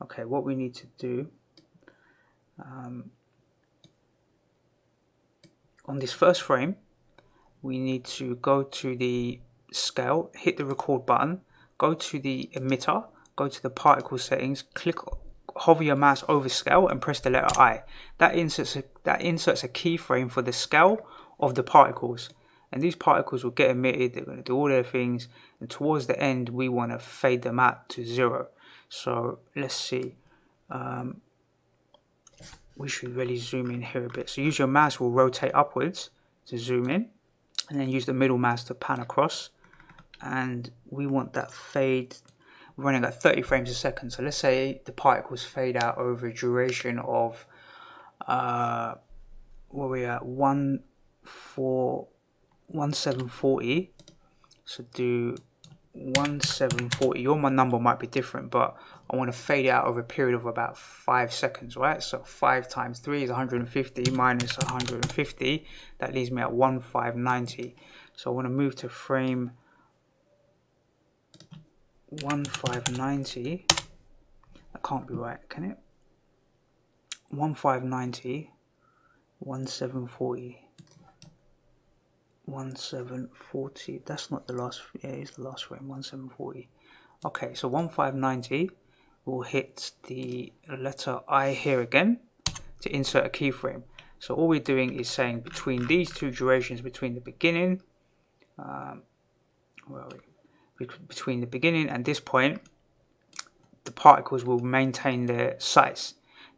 S1: Okay, what we need to do, on this first frame, we need to go to the scale, hit the record button, go to the emitter, go to the particle settings, hover your mouse over scale and press the letter I. That inserts a keyframe for the scale of the particles. And these particles will get emitted, they're going to do all their things, and towards the end we want to fade them out to 0. So let's see. We should really zoom in here a bit. So use your mouse, will rotate upwards to zoom in, and then use the middle mouse to pan across, and we want that fade running at 30 frames a second. So let's say the particles fade out over a duration of what are we at, 1740. So do 1740. Your number might be different, but I want to fade it out over a period of about 5 seconds, right? So 5 times 3 is 150 minus 150. That leaves me at 1590. So I want to move to frame 1590. That can't be right, can it? 1590, 1740. 1740, that's not the last, yeah, it's the last frame, 1740. Okay, so 1590 will hit the letter I here again to insert a keyframe. So all we're doing is saying between these two durations, between the beginning, where are we? Between the beginning and this point, the particles will maintain their size.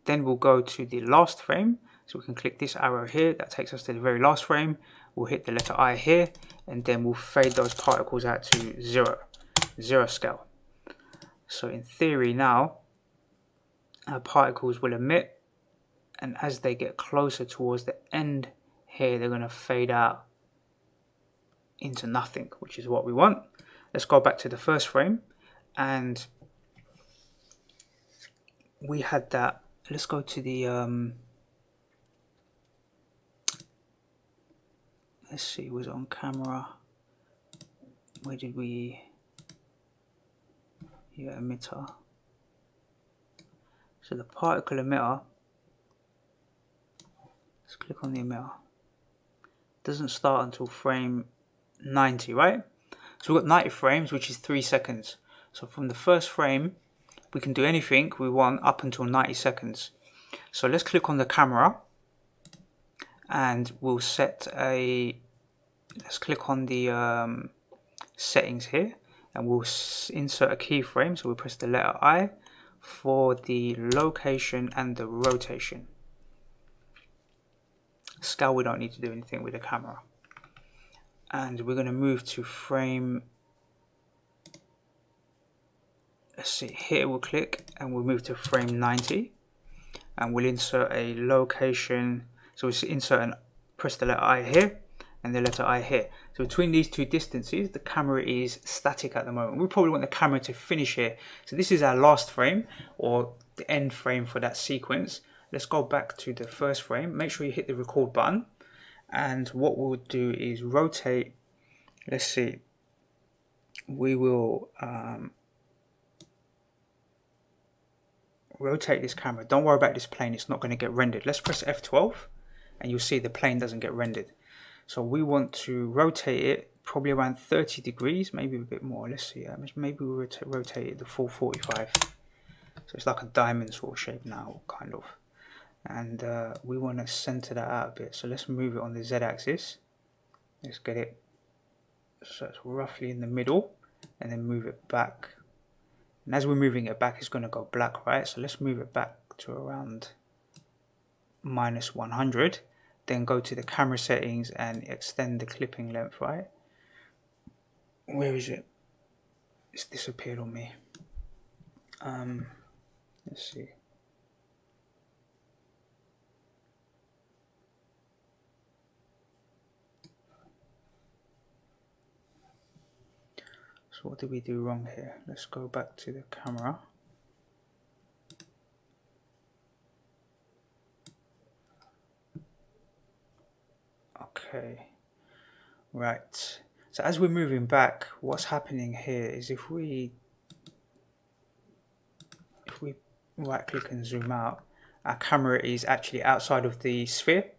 S1: Then we'll go to the last frame, so we can click this arrow here, that takes us to the very last frame. We'll hit the letter I here, and then we'll fade those particles out to zero scale. So in theory now, our particles will emit, and as they get closer towards the end here, they're going to fade out into nothing, which is what we want. Let's go back to the first frame, and we had that. Let's go to the let's see, was it on camera? Where did we? Yeah, emitter. So the particle emitter, let's click on the emitter. Doesn't start until frame 90, right? So we've got 90 frames, which is 3 seconds. So from the first frame, we can do anything we want up until 90 seconds. So let's click on the camera, and we'll set a, let's click on the settings here, and we'll insert a keyframe. So we'll press the letter I for the location and the rotation. Scale, we don't need to do anything with the camera. And we're going to move to frame, let's see, here we'll click and we'll move to frame 90, and we'll insert a location. So we'll insert and press the letter I here and the letter I here. So between these two distances, the camera is static at the moment. We probably want the camera to finish here. So this is our last frame, or the end frame for that sequence. Let's go back to the first frame. Make sure you hit the record button. And what we'll do is rotate, let's see, we will rotate this camera. Don't worry about this plane, it's not going to get rendered. Let's press F12 and you'll see the plane doesn't get rendered. So we want to rotate it probably around 30 degrees, maybe a bit more. Let's see, maybe we'll rotate it the full 45. So it's like a diamond sort of shape now, kind of. And we want to center that out a bit, so let's move it on the z-axis. Let's get it so it's roughly in the middle, and then move it back. And as we're moving it back, it's going to go black, right? So let's move it back to around -100. Then go to the camera settings and extend the clipping length, right? Where is it? It's disappeared on me. Let's see. So what did we do wrong here? Let's go back to the camera. Okay, right. So as we're moving back, what's happening here is if we right click and zoom out, our camera is actually outside of the sphere.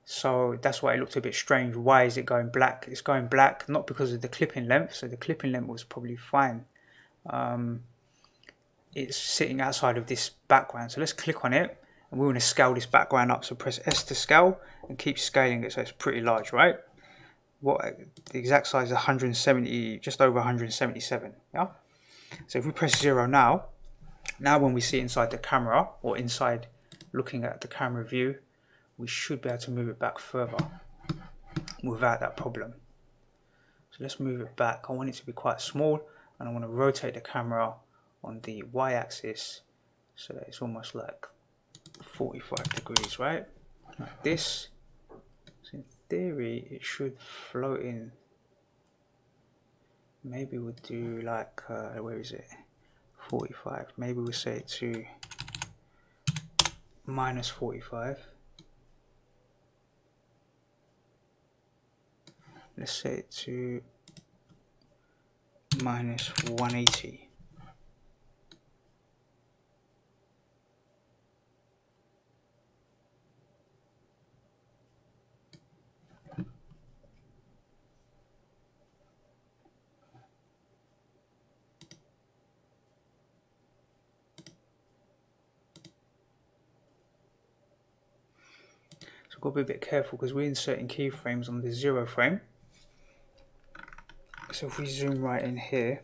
S1: So that's why it looked a bit strange. Why is it going black? It's going black not because of the clipping length. So the clipping length was probably fine. It's sitting outside of this background. So let's click on it, and we want to scale this background up. So press S to scale and keep scaling it so it's pretty large, right? What the exact size is 170, just over 177. Yeah. So if we press 0 now when we see inside the camera, or inside looking at the camera view, we should be able to move it back further. without that problem. So let's move it back. I want it to be quite small, and I want to rotate the camera on the y-axis so that it's almost like 45 degrees, right? Like this. So in theory it should float in. Maybe we'll do like where is it, 45. Maybe we'll set it to minus 45. Let's set it to minus 180. So I've got to be a bit careful because we're inserting keyframes on the 0 frame. So if we zoom right in here,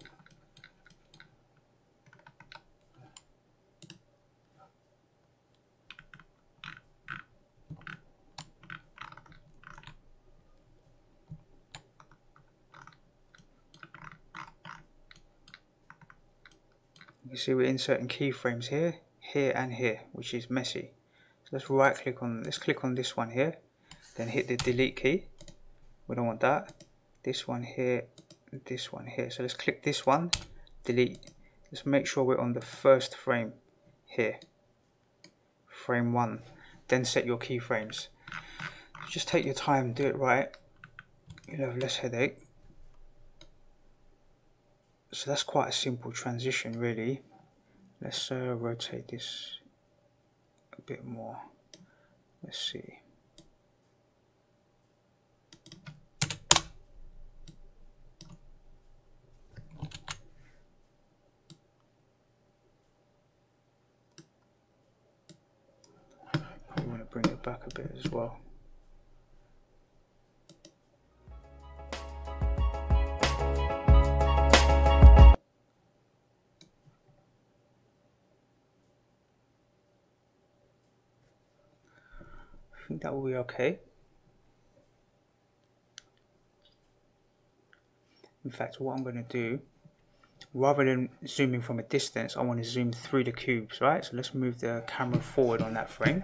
S1: you can see we're inserting keyframes here, here and here, which is messy. So let's right click on, let's click on this one here, then hit the delete key. We don't want that. This one here, this one here. So let's click this one, delete. Let's make sure we're on the first frame here, frame 1. Then set your keyframes. Just take your time, do it right. You'll have less headache. So that's quite a simple transition really. Let's rotate this a bit more. Let's see. I want to bring it back a bit as well. I think that will be okay. In fact, what I'm going to do, rather than zooming from a distance, I want to zoom through the cubes, right? So let's move the camera forward on that frame.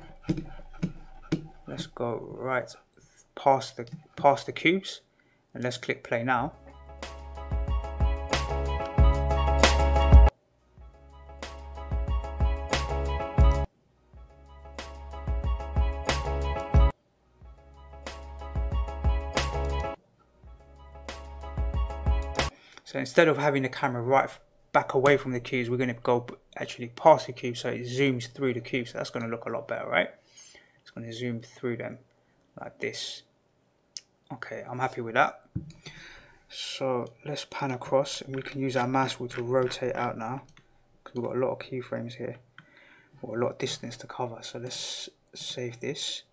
S1: Let's go right past the cubes, and let's click play now. So instead of having the camera right back away from the cubes, we're going to go actually past the cube, so it zooms through the cubes. So that's going to look a lot better, right? It's going to zoom through them like this. Okay, I'm happy with that. So let's pan across, and we can use our mouse wheel to rotate out now, because we've got a lot of keyframes here, or a lot of distance to cover. So let's save this.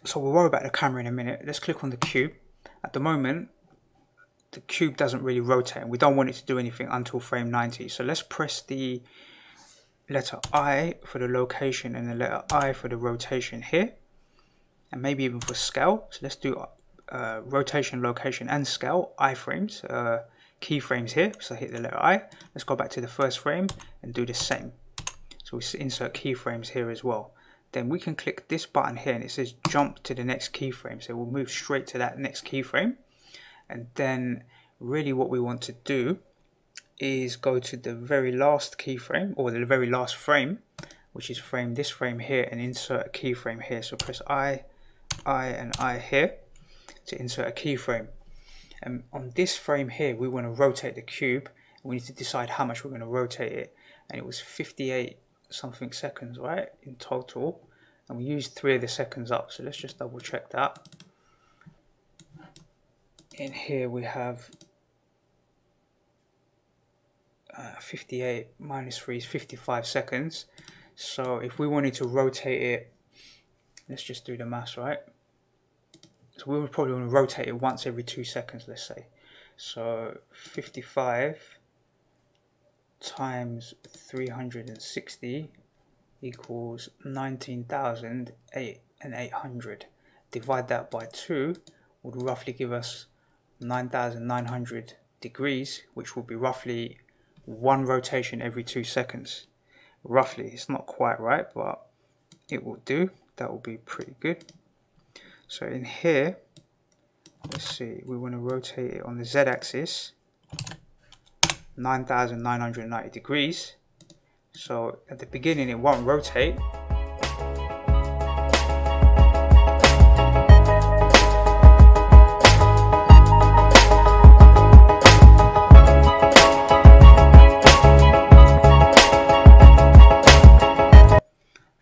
S1: So we'll worry about the camera in a minute. Let's click on the cube. At the moment, the cube doesn't really rotate, and we don't want it to do anything until frame 90. So let's press the letter I for the location and the letter I for the rotation here, and maybe even for scale. So let's do rotation, location and scale, iframes, keyframes here. So hit the letter I. Let's go back to the first frame and do the same. So we insert keyframes here as well. Then we can click this button here, and it says jump to the next keyframe. So we'll move straight to that next keyframe. And then really what we want to do is go to the very last keyframe, or the very last frame, which is this frame here, and insert a keyframe here. So press I and I here to insert a keyframe. And on this frame here, we want to rotate the cube. We need to decide how much we're going to rotate it. And it was 58 something seconds, right, in total. And we used 3 of the seconds up. So let's just double check that. In here we have 58 minus 3 is 55 seconds. So if we wanted to rotate it, let's just do the maths, right? So we would probably want to rotate it once every 2 seconds, let's say. So 55 times 360 equals 19,800. Divide that by 2 would roughly give us 9,900 degrees, which would be roughly 1 rotation every 2 seconds. Roughly, it's not quite right, but it will do. That will be pretty good. So in here, let's see, we want to rotate it on the z-axis 9,990 degrees. So at the beginning it won't rotate. I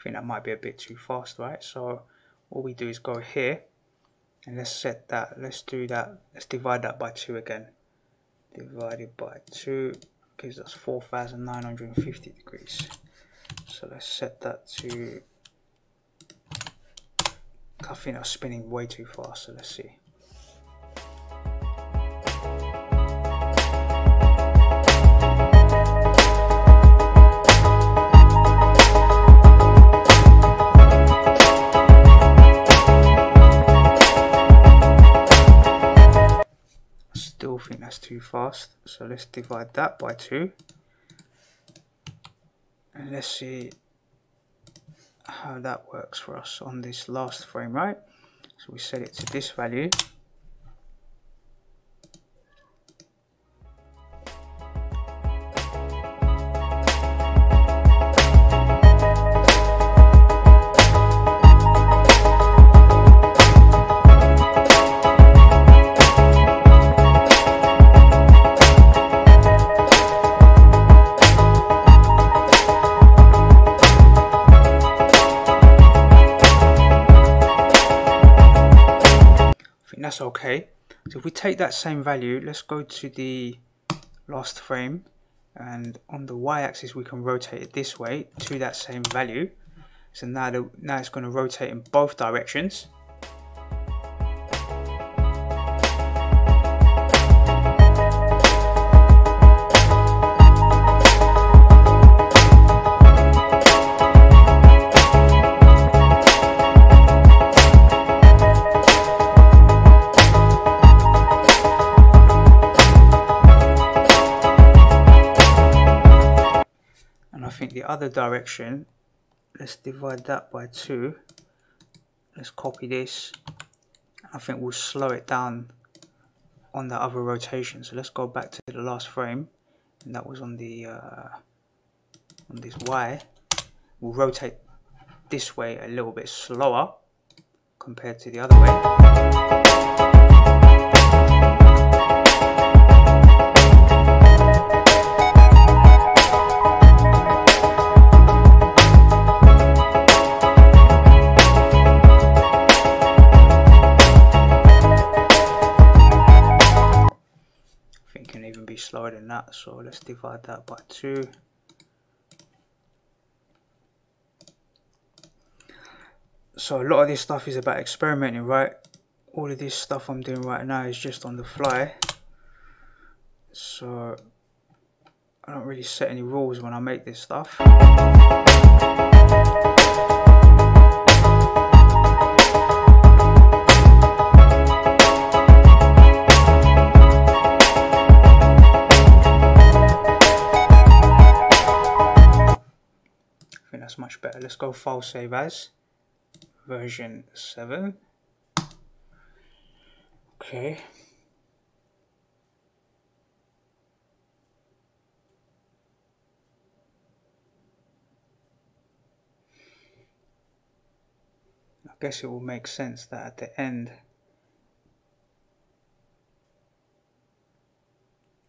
S1: think that might be a bit too fast, right? So all we do is go here and let's set that, let's do that, let's divide that by 2 again. Divided by 2 gives us 4,950 degrees. So let's set that to, I think I'm spinning way too fast, so let's see. Still think that's too fast, so let's divide that by 2 and let's see how that works for us on this last frame, right? So we set it to this value. That's okay. So if we take that same value, let's go to the last frame, and on the y-axis we can rotate it this way to that same value. So now it's going to rotate in both directions. The other direction, let's divide that by 2, let's copy this. I think we'll slow it down on the other rotation. So let's go back to the last frame, and that was on the on this Y. We'll rotate this way a little bit slower compared to the other way. Slower than that, so let's divide that by 2. So a lot of this stuff is about experimenting, right? All of this stuff I'm doing right now is just on the fly, so I don't really set any rules when I make this stuff. That's much better. Let's go file save as version 7. Okay. I guess it will make sense that at the end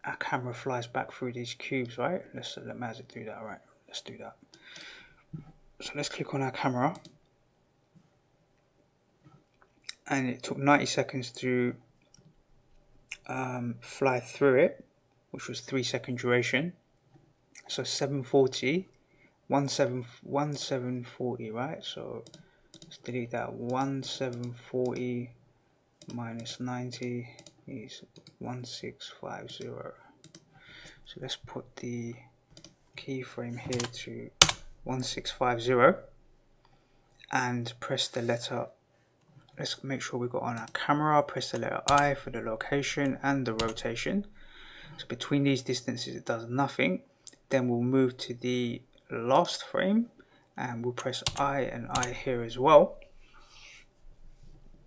S1: our camera flies back through these cubes, right? Let's let Magic do that, right? Let's do that. So let's click on our camera, and it took 90 seconds to fly through it, which was 3-second duration. So 740, 1740, right? So let's delete that. 1740 minus 90 is 1650. So let's put the keyframe here to 1650 and press the letter, let's make sure we got on our camera, press the letter I for the location and the rotation. So between these distances it does nothing. Then we'll move to the last frame and we'll press I and I here as well.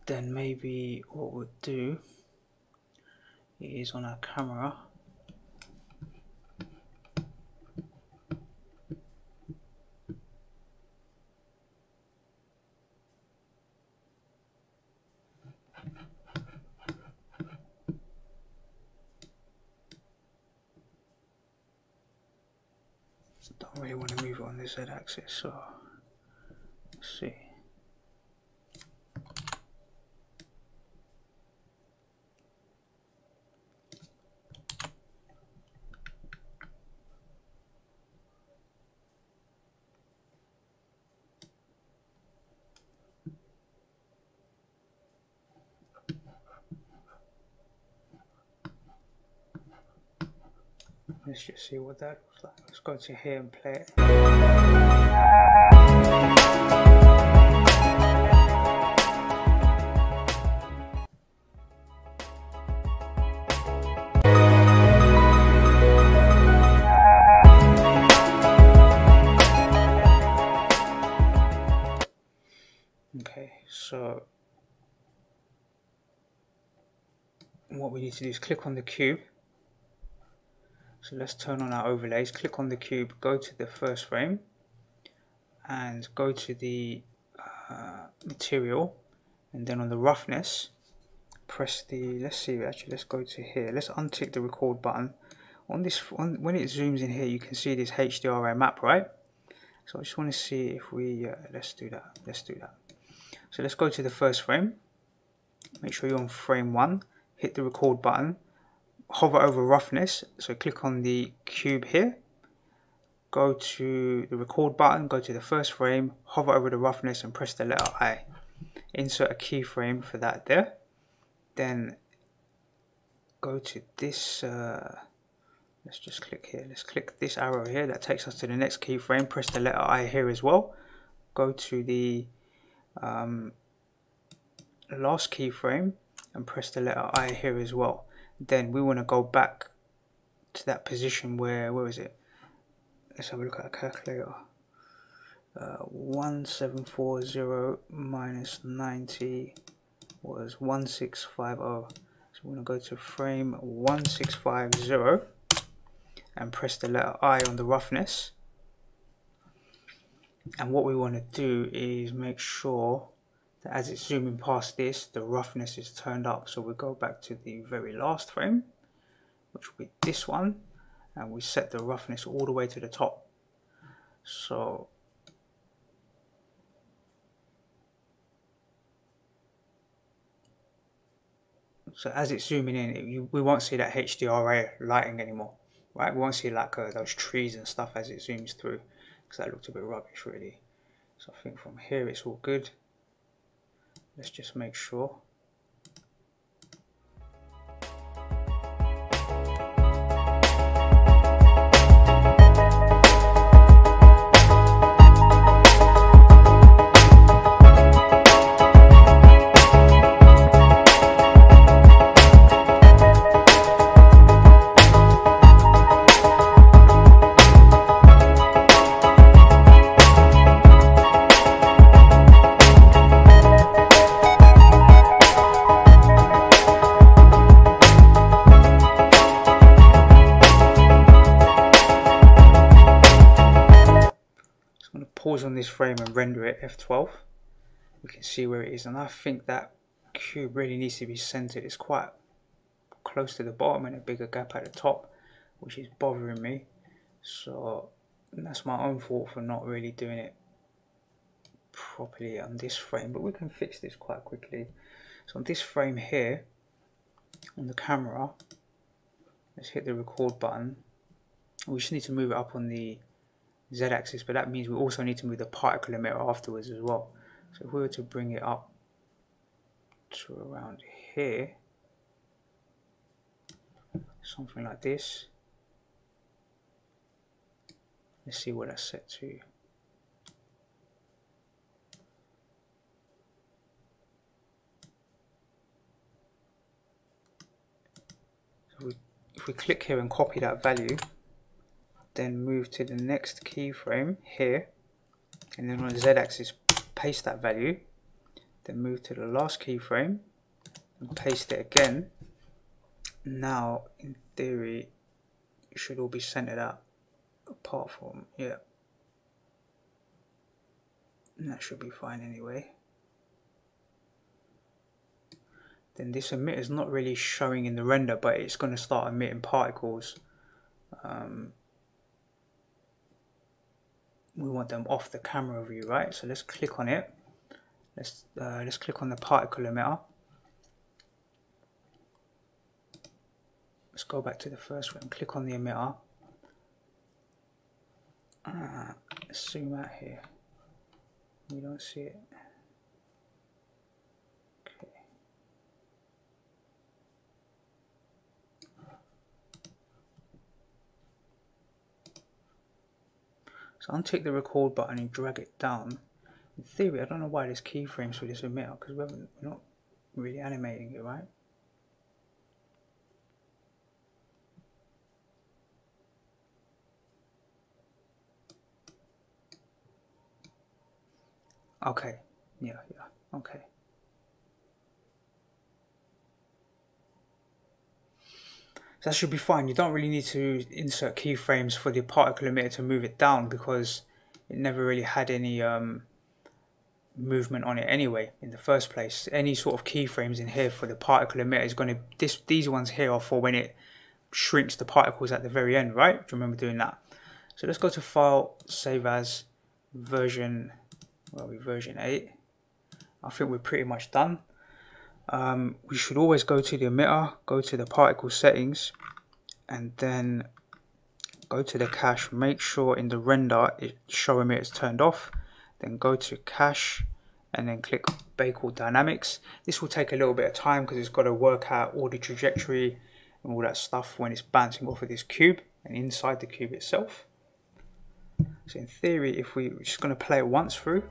S1: Then maybe what we'll do is on our camera, don't really want to move it on the Z axis, so let's see. Let's just see what that looks like. Let's go to here and play it. Okay, so what we need to do is click on the cube. So let's turn on our overlays, click on the cube, go to the first frame and go to the material, and then on the roughness press the, let's see, actually let's go to here, let's untick the record button. On this, when it zooms in here you can see this hdri map, right? So I just want to see if we, let's do that. So let's go to the first frame, make sure you're on frame 1, hit the record button, hover over roughness, so click on the cube here, go to the record button, go to the first frame, hover over the roughness and press the letter I. Insert a keyframe for that there. Then go to this, let's just click here, let's click this arrow here, that takes us to the next keyframe, press the letter I here as well. Go to the last keyframe and press the letter I here as well. Then we want to go back to that position where is it? Let's have a look at a calculator. 1740 minus 90 was 1650. So we want to go to frame 1650 and press the letter I on the roughness. And what we want to do is make sure that as it's zooming past this, the roughness is turned up. So we go back to the very last frame, which will be this one, and we set the roughness all the way to the top. So as it's zooming in, we won't see that hdri lighting anymore, right? We won't see like those trees and stuff as it zooms through, because that looked a bit rubbish really. So I think from here it's all good. Let's just make sure. Pause on this frame and render it F12. We can see where it is, and I think that cube really needs to be centered. It's quite close to the bottom and a bigger gap at the top, which is bothering me. So that's my own fault for not really doing it properly on this frame, but we can fix this quite quickly. So on this frame here, on the camera, let's hit the record button. We just need to move it up on the Z-axis, but that means we also need to move the particle emitter afterwards as well. So if we were to bring it up to around here, something like this, let's see what that's set to. we click here and copy that value, then move to the next keyframe here, and then on the z-axis paste that value, then move to the last keyframe and paste it again. Now in theory it should all be centered out apart from, yeah, and that should be fine anyway. Then this emitter is not really showing in the render, but it's going to start emitting particles. We want them off the camera view, right? So let's click on it. Let's click on the particle emitter. Let's go back to the first one and click on the emitter. Let's zoom out here. We don't see it. Okay. So untick the record button and drag it down. In theory, I don't know why there's keyframes for this emitter, because we're not really animating it, right? Okay, yeah, okay. So that should be fine. You don't really need to insert keyframes for the particle emitter to move it down, because it never really had any movement on it anyway in the first place. Any sort of keyframes in here for the particle emitter is going to, these ones here are for when it shrinks the particles at the very end, right? Do you remember doing that? So let's go to File, Save As, version 8. I think we're pretty much done. We should always go to the emitter, go to the particle settings, and then go to the cache. Make sure in the render show emitter is turned off. Then go to cache and then click Bake All Dynamics. This will take a little bit of time because it's got to work out all the trajectory and all that stuff when it's bouncing off of this cube and inside the cube itself. So in theory, if we're just going to play it once through.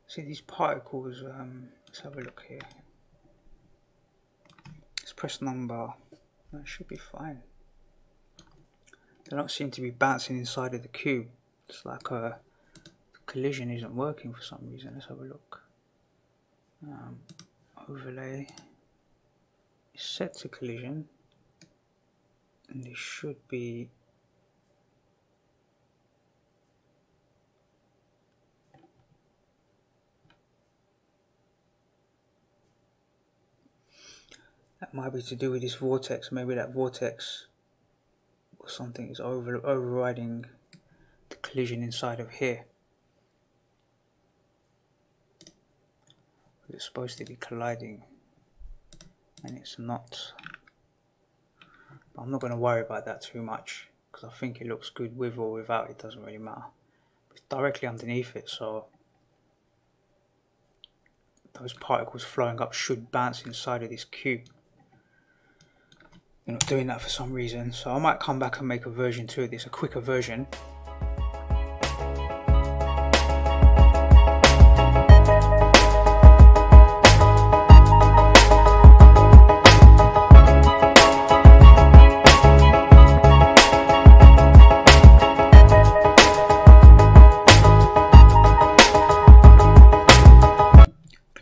S1: See these particles, let's have a look here. Let's press number, that should be fine. They don't seem to be bouncing inside of the cube. It's like the collision isn't working for some reason. Let's have a look. Overlay is set to collision, and this should be that might be to do with this vortex. Maybe that vortex or something is overriding the collision inside of here. It's supposed to be colliding and it's not. But I'm not going to worry about that too much because I think it looks good with or without. It doesn't really matter. It's directly underneath it, so those particles flowing up should bounce inside of this cube. You're not doing that for some reason, so I might come back and make a version 2 of this, a quicker version.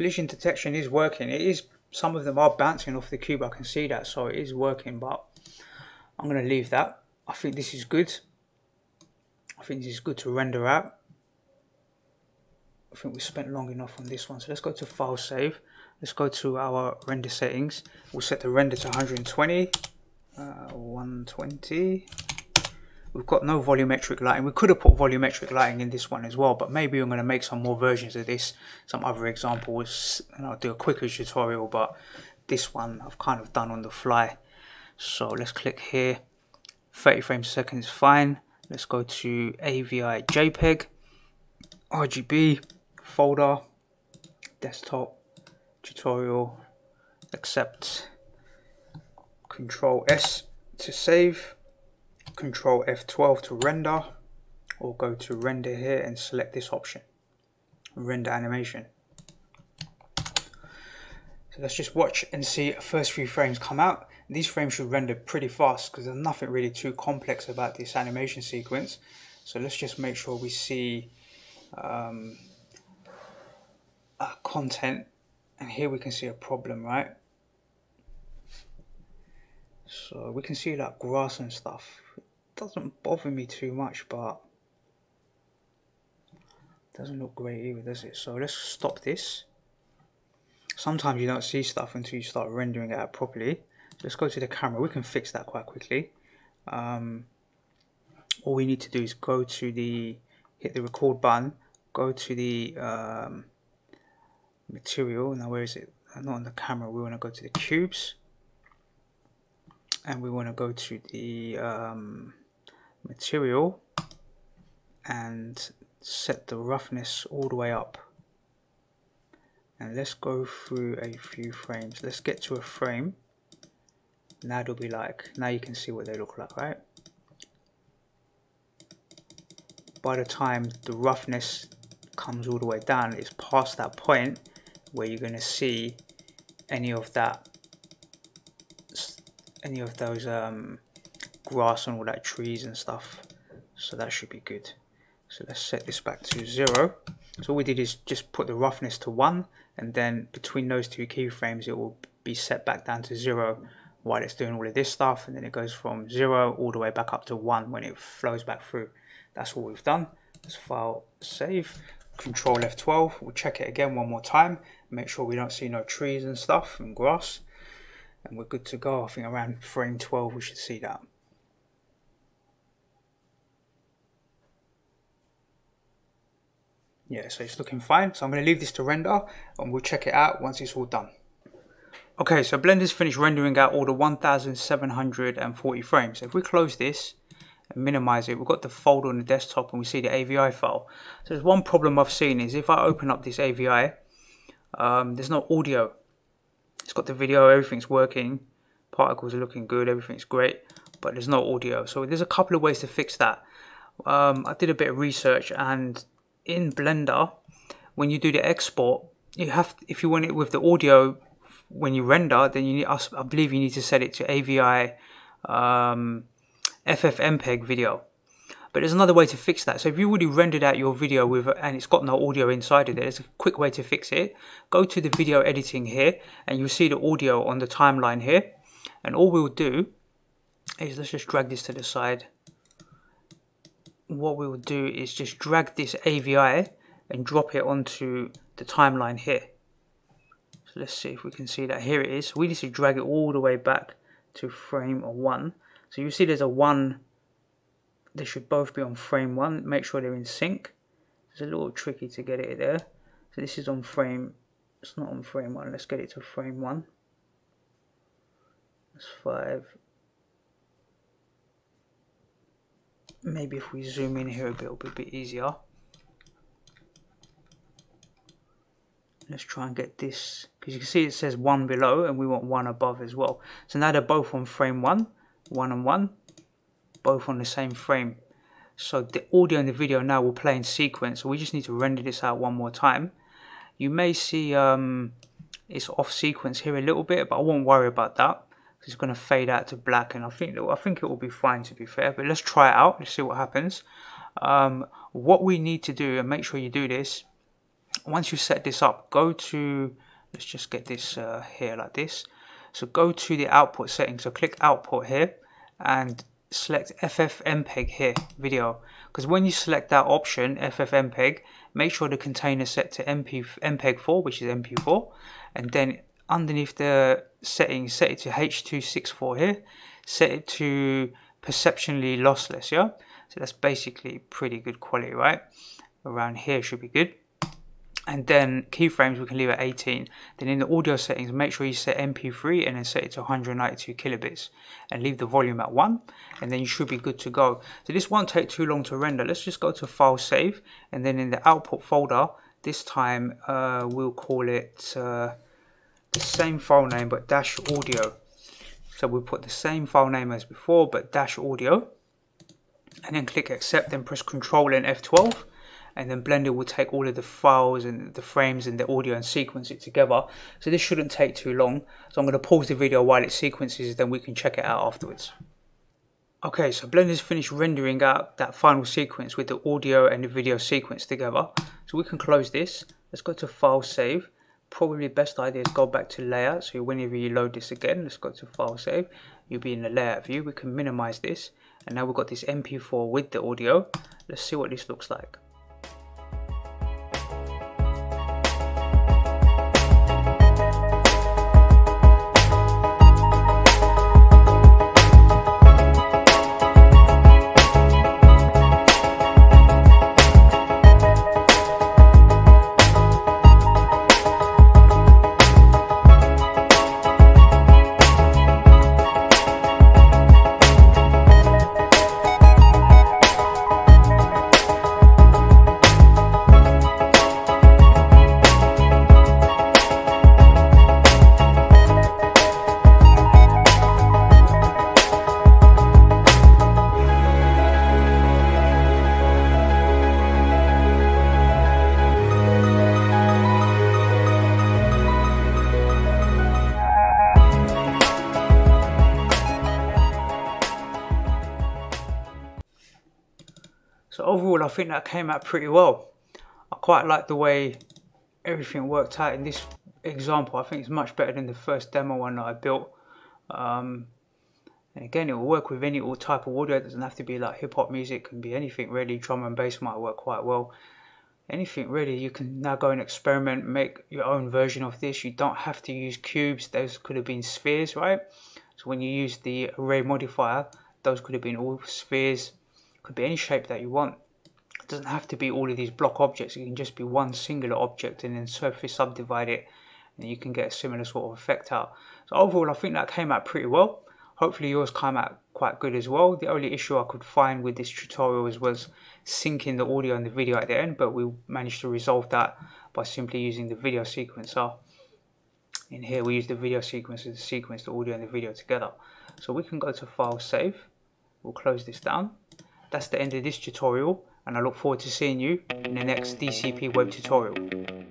S1: collision detection is working. It is, some of them are bouncing off the cube, I can see that, so it is working, but I'm going to leave that. I think this is good. I think this is good to render out. I think we spent long enough on this one, so let's go to File Save. Let's go to our render settings. We'll set the render to 120, 120. We've got no volumetric lighting. We could have put volumetric lighting in this one as well, but maybe I'm going to make some more versions of this, some other examples, and I'll do a quicker tutorial, but this one I've kind of done on the fly. So let's click here. 30 frames a second is fine. Let's go to AVI JPEG, RGB, folder, desktop, tutorial, accept, Control S to save, Control F12 to render, or go to render here and select this option, render animation. So let's just watch and see the first few frames come out. These frames should render pretty fast because there's nothing really too complex about this animation sequence. So let's just make sure we see content, and here we can see a problem, right? So we can see like grass and stuff. It doesn't bother me too much, but it doesn't look great either, does it? So let's stop this. Sometimes you don't see stuff until you start rendering it out properly. Let's go to the camera. We can fix that quite quickly. All we need to do is go to the, hit the record button, go to the material. Now where is it? Not on the camera. We want to go to the cubes, and we want to go to the material and set the roughness all the way up. And let's go through a few frames. Let's get to a frame. Now it'll be like, now you can see what they look like, right? By the time the roughness comes all the way down, it's past that point where you're going to see any of that, any of those grass and all that, trees and stuff. So that should be good. So let's set this back to 0. So all we did is just put the roughness to 1, and then between those two keyframes it will be set back down to 0 while it's doing all of this stuff, and then it goes from 0 all the way back up to 1 when it flows back through. That's what we've done. Let's file save, Control F12. We'll check it again one more time, make sure we don't see no trees and stuff and grass, and we're good to go. I think around frame 12 we should see that. Yeah, so it's looking fine. So I'm going to leave this to render and we'll check it out once it's all done. Okay, so Blender's finished rendering out all the 1740 frames. So if we close this and minimize it, we've got the folder on the desktop and we see the AVI file. So there's one problem I've seen is if I open up this AVI, there's no audio. It's got the video, everything's working, particles are looking good, everything's great, but there's no audio. So there's a couple of ways to fix that. I did a bit of research, and in Blender, when you do the export, you have, if you want it with the audio when you render, then you need, I believe you need to set it to AVI FFmpeg video. But there's another way to fix that. So if you already rendered out your video with, and it's got no audio inside of it, there's a quick way to fix it. Go to the video editing here, and you'll see the audio on the timeline here. And all we'll do is, let's just drag this to the side. What we will do is just drag this AVI and drop it onto the timeline here. So let's see if we can see that. Here it is. We need to drag it all the way back to frame 1. So you see there's a 1. They should both be on frame 1. Make sure they're in sync. It's a little tricky to get it there. So this is on frame, it's not on frame 1. Let's get it to frame 1. That's 5. Maybe if we zoom in here a bit, it'll be a bit easier. Let's try and get this, because you can see it says 1 below and we want 1 above as well. So now they're both on frame 1, 1 and 1, both on the same frame. So the audio and the video now will play in sequence. So we just need to render this out one more time. You may see it's off sequence here a little bit, but I won't worry about that. It's going to fade out to black, and I think it will be fine, to be fair. But let's try it out. Let's see what happens. What we need to do, and make sure you do this, once you set this up, go to, let's just get this here like this. So go to the output settings, so click output here and select FFmpeg here, video, because when you select that option, FFmpeg, make sure the container is set to MPEG-4, which is MP4, and then underneath the settings, set it to H.264 here, set it to perceptionally lossless, yeah? So that's basically pretty good quality, right? Around here should be good. And then keyframes we can leave at 18. Then in the audio settings, make sure you set MP3 and then set it to 192 kilobits and leave the volume at 1, and then you should be good to go. So this won't take too long to render. Let's just go to File, Save, and then in the output folder, this time we'll call it the same file name but dash audio. So we'll put the same file name as before but dash audio, and then click accept, then press Ctrl and F12. And then Blender will take all of the files and the frames and the audio and sequence it together. So this shouldn't take too long. So I'm going to pause the video while it sequences, then we can check it out afterwards. Okay, so Blender's finished rendering out that final sequence with the audio and the video sequence together. So we can close this. Let's go to File, Save. Probably the best idea is go back to Layout. So whenever you load this again, let's go to File, Save. You'll be in the Layout view. We can minimize this. And now we've got this MP4 with the audio. Let's see what this looks like. So overall I think that came out pretty well. I quite like the way everything worked out in this example. I think it's much better than the first demo one that I built. And again, it will work with any type of audio. It doesn't have to be like hip hop music, it can be anything really. Drum and bass might work quite well. Anything really. You can now go and experiment, make your own version of this. You don't have to use cubes. Those could have been spheres, right? So when you use the Array Modifier, those could have been all spheres. Could be any shape that you want. It doesn't have to be all of these block objects. It can just be one singular object and then surface subdivide it, and you can get a similar sort of effect out. So overall I think that came out pretty well. Hopefully yours came out quite good as well. The only issue I could find with this tutorial was syncing the audio and the video at the end, but we managed to resolve that by simply using the video sequencer. In here we use the video sequencer to sequence the audio and the video together. So we can go to File, Save. We'll close this down. That's the end of this tutorial, and I look forward to seeing you in the next DCP web tutorial.